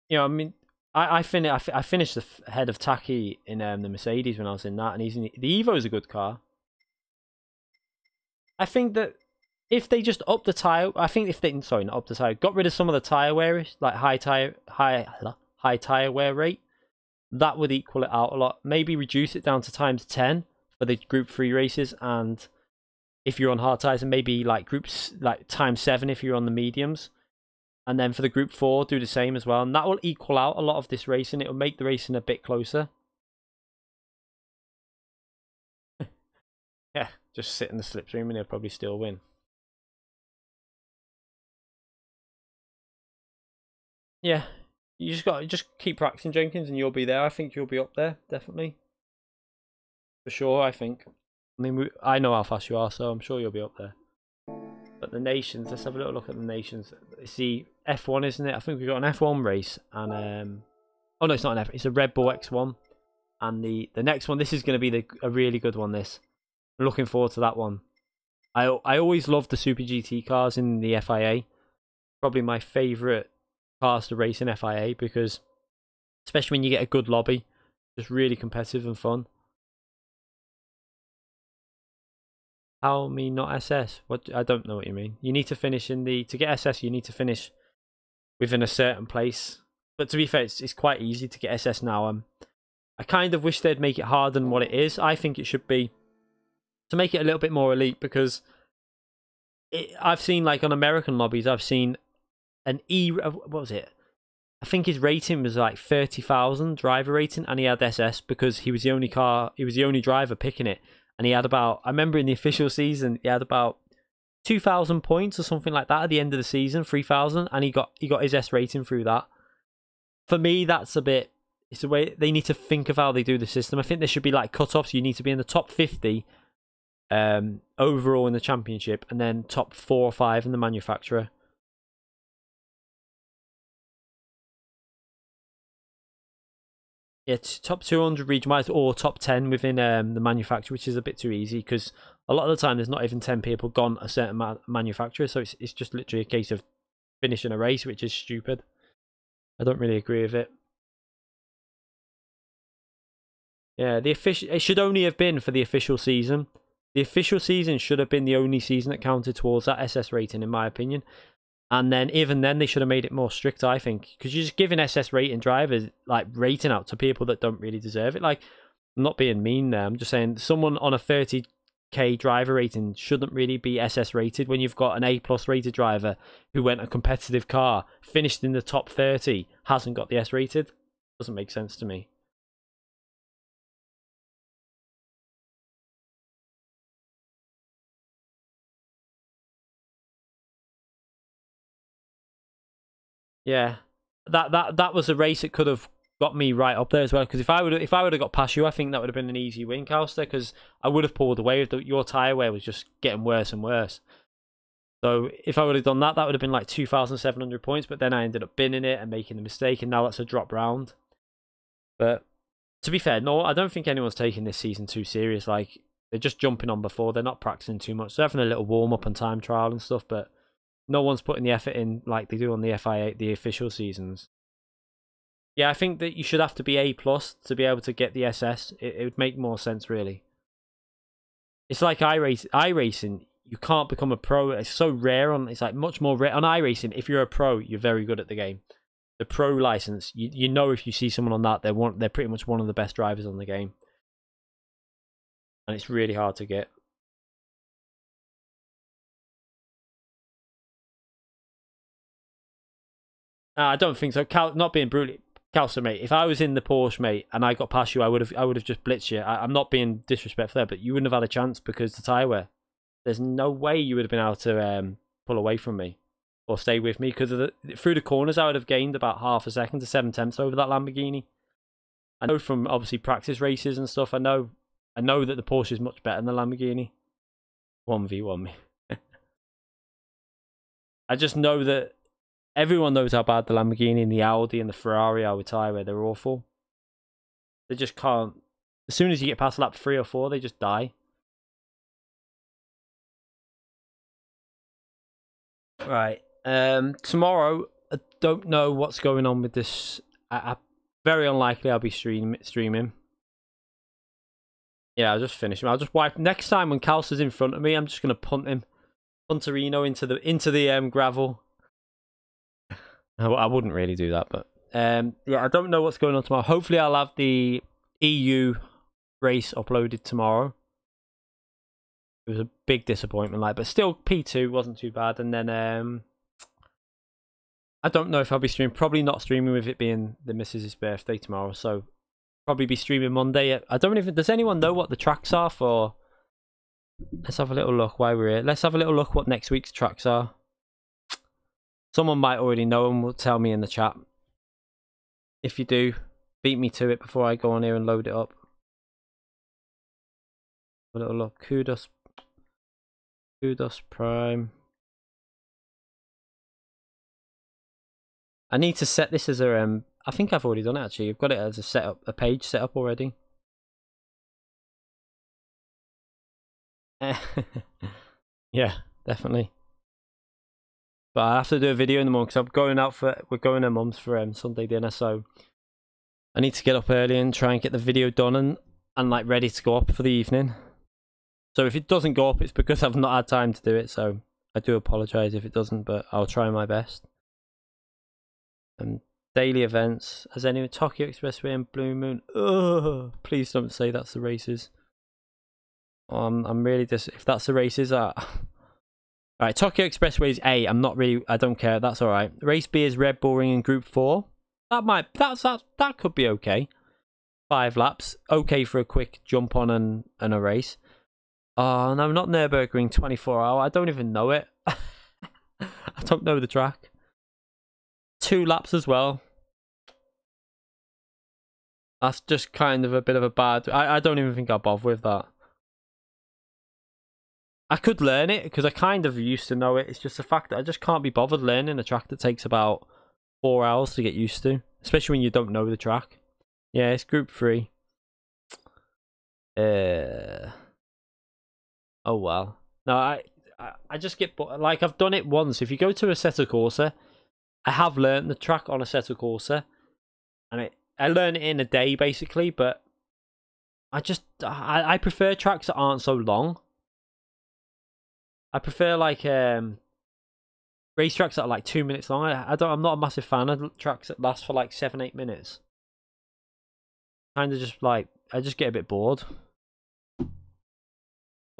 Speaker 1: you know, I mean, I finished ahead of Taki in the Mercedes when I was in that, and he's in the Evo is a good car. I think that if they just up the tire, I think if they not up the tire, got rid of some of the tire wear, like high tire wear rate, that would equal it out a lot. Maybe reduce it down to times 10 for the Group 3 races, and if you're on hard tires, and maybe like groups like times 7 if you're on the mediums. And then for the Group 4, do the same as well. And that will equal out a lot of this racing. It will make the racing a bit closer. Yeah, just sit in the slipstream and he'll probably still win. Yeah, you just keep practicing, Jenkins, and you'll be there. I think you'll be up there, definitely. For sure, I think. I mean, I know how fast you are, so I'm sure you'll be up there. But the nations, let's have a little look at the nations. See, F1, isn't it? I think we've got an F1 race, and oh no, it's not an F. It's a Red Bull X1, and the next one. This is going to be a really good one. This, I'm looking forward to that one. I always loved the Super GT cars in the FIA. Probably my favourite cars to race in FIA, because especially when you get a good lobby, just really competitive and fun. How me not SS? What? I don't know what you mean. You need to finish to get SS. You need to finish within a certain place. But to be fair, it's quite easy to get SS now. I kind of wish they'd make it harder than what it is. I think it should be to make it a little bit more elite, because I've seen, like, on American lobbies, I've seen an what was it? I think his rating was like 30,000 driver rating, and he had SS because he was the only driver picking it. And he had about, I remember in the official season, he had about 2,000 points or something like that at the end of the season, 3,000, and he got his S rating through that. For me, that's a bit, it's the way they need to think of how they do the system. I think there should be like cut-offs. You need to be in the top 50 overall in the championship, and then top 4 or 5 in the manufacturer. It's top 200 region-wise, or top 10 within the manufacturer, which is a bit too easy, because a lot of the time there's not even 10 people gone a certain manufacturer, so it's just literally a case of finishing a race, which is stupid. I don't really agree with it. Yeah, it should only have been for the official season. The official season should have been the only season that counted towards that SS rating, in my opinion. And then even then, they should have made it more strict, I think, because you're just giving SS rating drivers like rating out to people that don't really deserve it. Like, I'm not being mean there. I'm just saying someone on a 30k driver rating shouldn't really be SS rated when you've got an A+ rated driver who went a competitive car, finished in the top 30, hasn't got the S rated. Doesn't make sense to me. Yeah, that was a race that could have got me right up there as well. Because if I would have got past you, I think that would have been an easy win, Calster. Because I would have pulled away. Your tyre wear was just getting worse and worse. So if I would have done that, that would have been like 2,700 points. But then I ended up binning it and making the mistake, and now that's a drop round. But to be fair, no, I don't think anyone's taking this season too serious. Like, they're just jumping on before. They're not practicing too much. They're having a little warm up and time trial and stuff, but no one's putting the effort in like they do on the FIA, the official seasons. Yeah, I think that you should have to be A+ to be able to get the SS. It would make more sense, really. It's like iRacing. You can't become a pro. It's so rare it's like much more rare on iRacing. If you're a pro, you're very good at the game. The pro license, you know, if you see someone on that, they're pretty much one of the best drivers on the game, and it's really hard to get. I don't think so. Not being brutally, Calcer, mate. If I was in the Porsche, mate, and I got past you, I would have just blitzed you. I'm not being disrespectful there, but you wouldn't have had a chance because the tyre wear. There's no way you would have been able to pull away from me or stay with me, because through the corners I would have gained about half a second to 7/10 over that Lamborghini. I know from obviously practice races and stuff. I know that the Porsche is much better than the Lamborghini. 1v1 me. I just know that everyone knows how bad the Lamborghini and the Audi and the Ferrari are with tyre wear. They're awful. They just can't. As soon as you get past lap 3 or 4, they just die. Right. Tomorrow, I don't know what's going on with this. Very unlikely I'll be streaming. Yeah, I'll just finish him. I'll just wipe. Next time when Kals is in front of me, I'm just gonna punt him, Punterino into the gravel. I wouldn't really do that, but yeah, I don't know what's going on tomorrow. Hopefully, I'll have the EU race uploaded tomorrow. It was a big disappointment, but still P2 wasn't too bad. And then I don't know if I'll be streaming. Probably not streaming with it being the missus' birthday tomorrow. So probably be streaming Monday. I don't even. Does anyone know what the tracks are for? Let's have a little look while we're here. Let's have a little look what next week's tracks are. Someone might already know and will tell me in the chat. If you do, beat me to it before I go on here and load it up. A little look. Kudos Prime. I need to set this as a I think I've already done it actually. I've got it as a page set up already. Yeah, definitely. But I have to do a video in the morning because we're going to Mum's for Sunday dinner, so I need to get up early and try and get the video done and like ready to go up for the evening. So if it doesn't go up, it's because I've not had time to do it. So I do apologise if it doesn't, but I'll try my best. Daily events. Has anyone Tokyo Expressway and Blue Moon? Oh, please don't say that's the races. I'm really if that's the races. Alright, Tokyo Expressway is A. I don't care. That's alright. Race B is Red Bull Ring in Group 4. That could be okay. 5 laps. Okay for a quick jump on and a race. Oh, no, not Nürburgring 24 hour. I don't even know it. I don't know the track. 2 laps as well. That's just kind of a bit of a bad... I don't even think I'll bother with that. I could learn it because I kind of used to know it. It's just the fact that I just can't be bothered learning a track that takes about 4 hours to get used to, especially when you don't know the track. Yeah, it's Group 3. Oh well. No, I just get like I've done it once. If you go to Assetto Corsa, I have learned the track on Assetto Corsa, and I learn it in a day basically. But I prefer tracks that aren't so long. I prefer like race tracks that are like 2 minutes long. I'm not a massive fan of tracks that last for like 7-8 minutes. Kind of just like I just get a bit bored.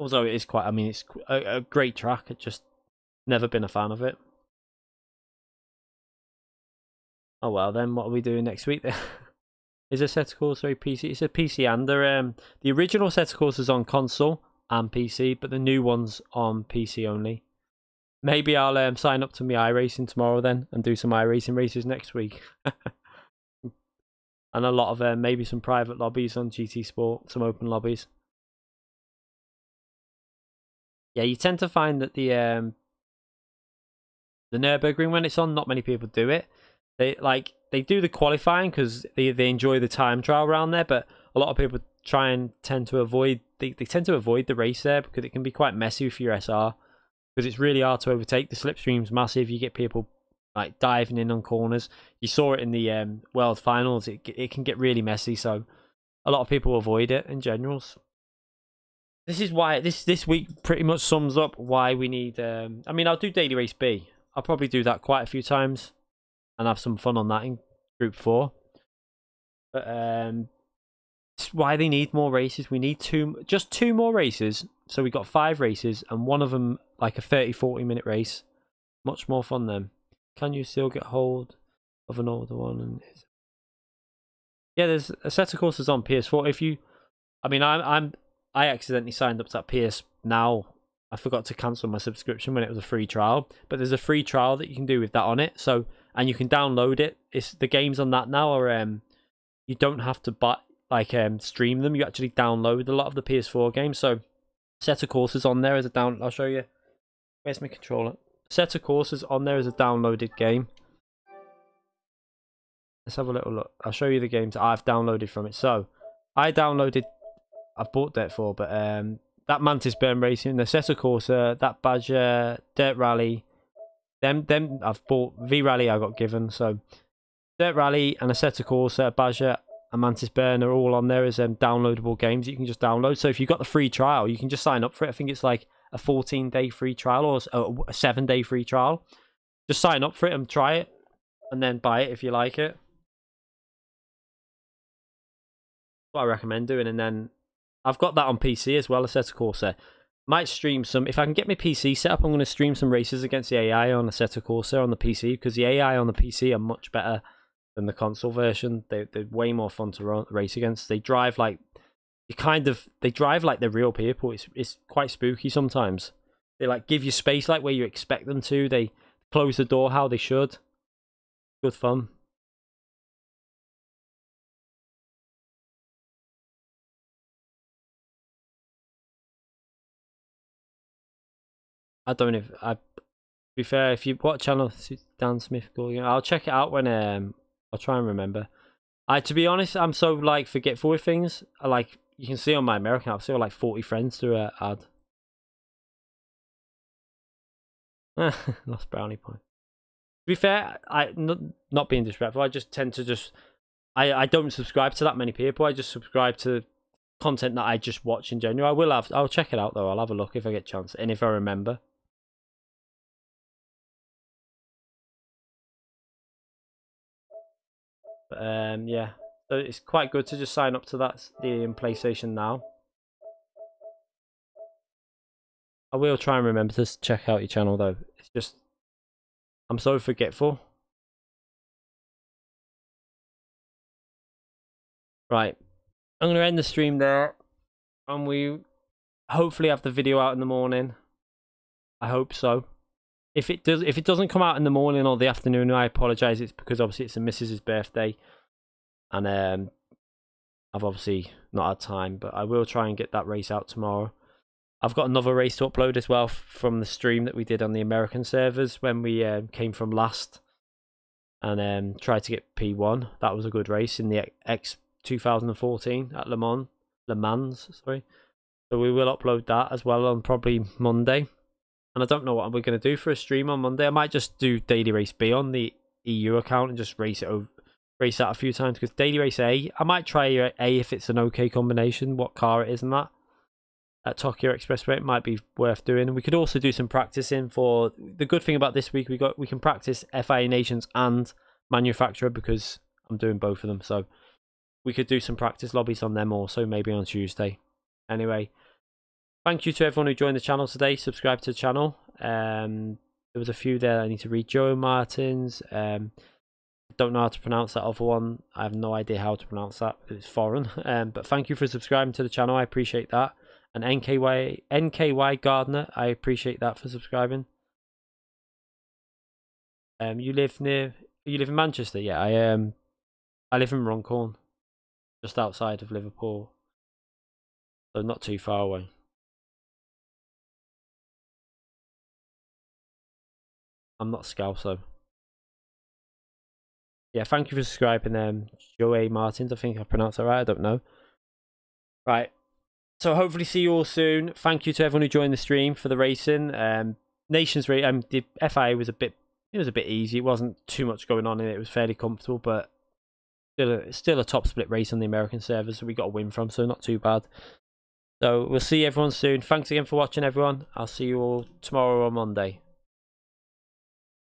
Speaker 1: Although it is quite, I mean, it's a great track. I've just never been a fan of it. Oh well, then what are we doing next week? Is Assetto Corsa PC? It's a PC and the original Assetto Corsa is on console and PC, but the new one's on PC only. Maybe I'll sign up to my iRacing tomorrow then and do some iRacing races next week. And a lot of maybe some private lobbies on GT Sport, some open lobbies. Yeah, you tend to find that the Nürburgring, when it's on, not many people do it. They do the qualifying because they enjoy the time trial around there, but a lot of people tend to avoid the race there because it can be quite messy with your SR because it's really hard to overtake. The slipstream's massive. You get people like diving in on corners. You saw it in the World Finals. It can get really messy, so a lot of people avoid it in general. This is why this week pretty much sums up why we need. I mean, I'll do Daily Race B. I'll probably do that quite a few times and have some fun on that in Group 4. But it's why they need more races. We need just two more races. So we got 5 races, and one of them like a 30-40 minute race. Much more fun then. Can you still get hold of an older one? And yeah, there's Assetto Corsa on PS4. If you, I mean, I accidentally signed up to that PS Now. I forgot to cancel my subscription when it was a free trial, but there's a free trial that you can do with that on it. So, and you can download it. It's the games on that now are you don't have to buy stream them. You actually download a lot of the PS4 games. So, Assetto Corsa's on there as a down. I'll show you. Where's my controller? Assetto Corsa's on there as a downloaded game. Let's have a little look. I'll show you the games I've downloaded from it. So, I've bought Dirt 4, but that Mantis Burn Racing, the Assetto Corsa, that Badger, Dirt Rally, Them I've bought. V-Rally I got given, so Dirt Rally and Assetto Corsa, Baja, and Mantis Burn are all on there as downloadable games that you can just download. So if you've got the free trial, you can just sign up for it. I think it's like a 14-day free trial or a 7-day free trial. Just sign up for it and try it, and then buy it if you like it. That's what I recommend doing. And then I've got that on PC as well, Assetto Corsa. Might stream some, if I can get my PC set up, I'm going to stream some races against the AI on Assetto Corsa on the PC, because the AI on the PC are much better than the console version. They're way more fun to race against. They drive like they drive like they're real people. It's quite spooky sometimes. They like give you space like where you expect them to. They close the door how they should. Good fun. I don't know if to be fair, if you what channel Dan Smith going, I'll check it out when I'll try and remember. To be honest, I'm so like forgetful with things. You can see on my American, I've still like 40 friends through an ad. Lost brownie point. To be fair, not being disrespectful, I just tend to I don't subscribe to that many people. I just subscribe to content that I just watch in general. I'll check it out though. I'll have a look if I get a chance and if I remember. But yeah, so it's quite good to just sign up to that the PlayStation Now. I will try and remember to check out your channel though. It's just I'm so forgetful. Right, I'm gonna end the stream there, and we hopefully have the video out in the morning. I hope so. If it doesn't come out in the morning or the afternoon, I apologise. It's because obviously it's the missus's birthday, and I've obviously not had time. But I will try and get that race out tomorrow. I've got another race to upload as well from the stream that we did on the American servers when we came from last, and tried to get P1. That was a good race in the X 2014 at Le Mans. Sorry. So we will upload that as well on probably Monday. And I don't know what we're going to do for a stream on Monday. I might just do Daily Race B on the EU account and just race that a few times. Because Daily Race A, I might try A if it's an okay combination, what car it is and that. At Tokyo Expressway, it might be worth doing. And we could also do some practicing for... The good thing about this week, we can practice FIA Nations and Manufacturer because I'm doing both of them. So we could do some practice lobbies on them also, maybe on Tuesday. Anyway... Thank you to everyone who joined the channel today. Subscribe to the channel. There was a few there I need to read. Joe Martins. Don't know how to pronounce that other one. I have no idea how to pronounce that. It's foreign. But thank you for subscribing to the channel. I appreciate that. And NKY Gardner. I appreciate that for subscribing. You live in Manchester? Yeah, I live in Runcorn, just outside of Liverpool, so not too far away. I'm not Scouser. Yeah, thank you for subscribing, Joey Martins. I think I pronounced that right. I don't know. Right. So hopefully see you all soon. Thank you to everyone who joined the stream for the racing. Nations race. The FIA was a bit easy. It wasn't too much going on in it. It was fairly comfortable, but still a top split race on the American servers that we got a win from, so not too bad. So we'll see everyone soon. Thanks again for watching, everyone. I'll see you all tomorrow or Monday.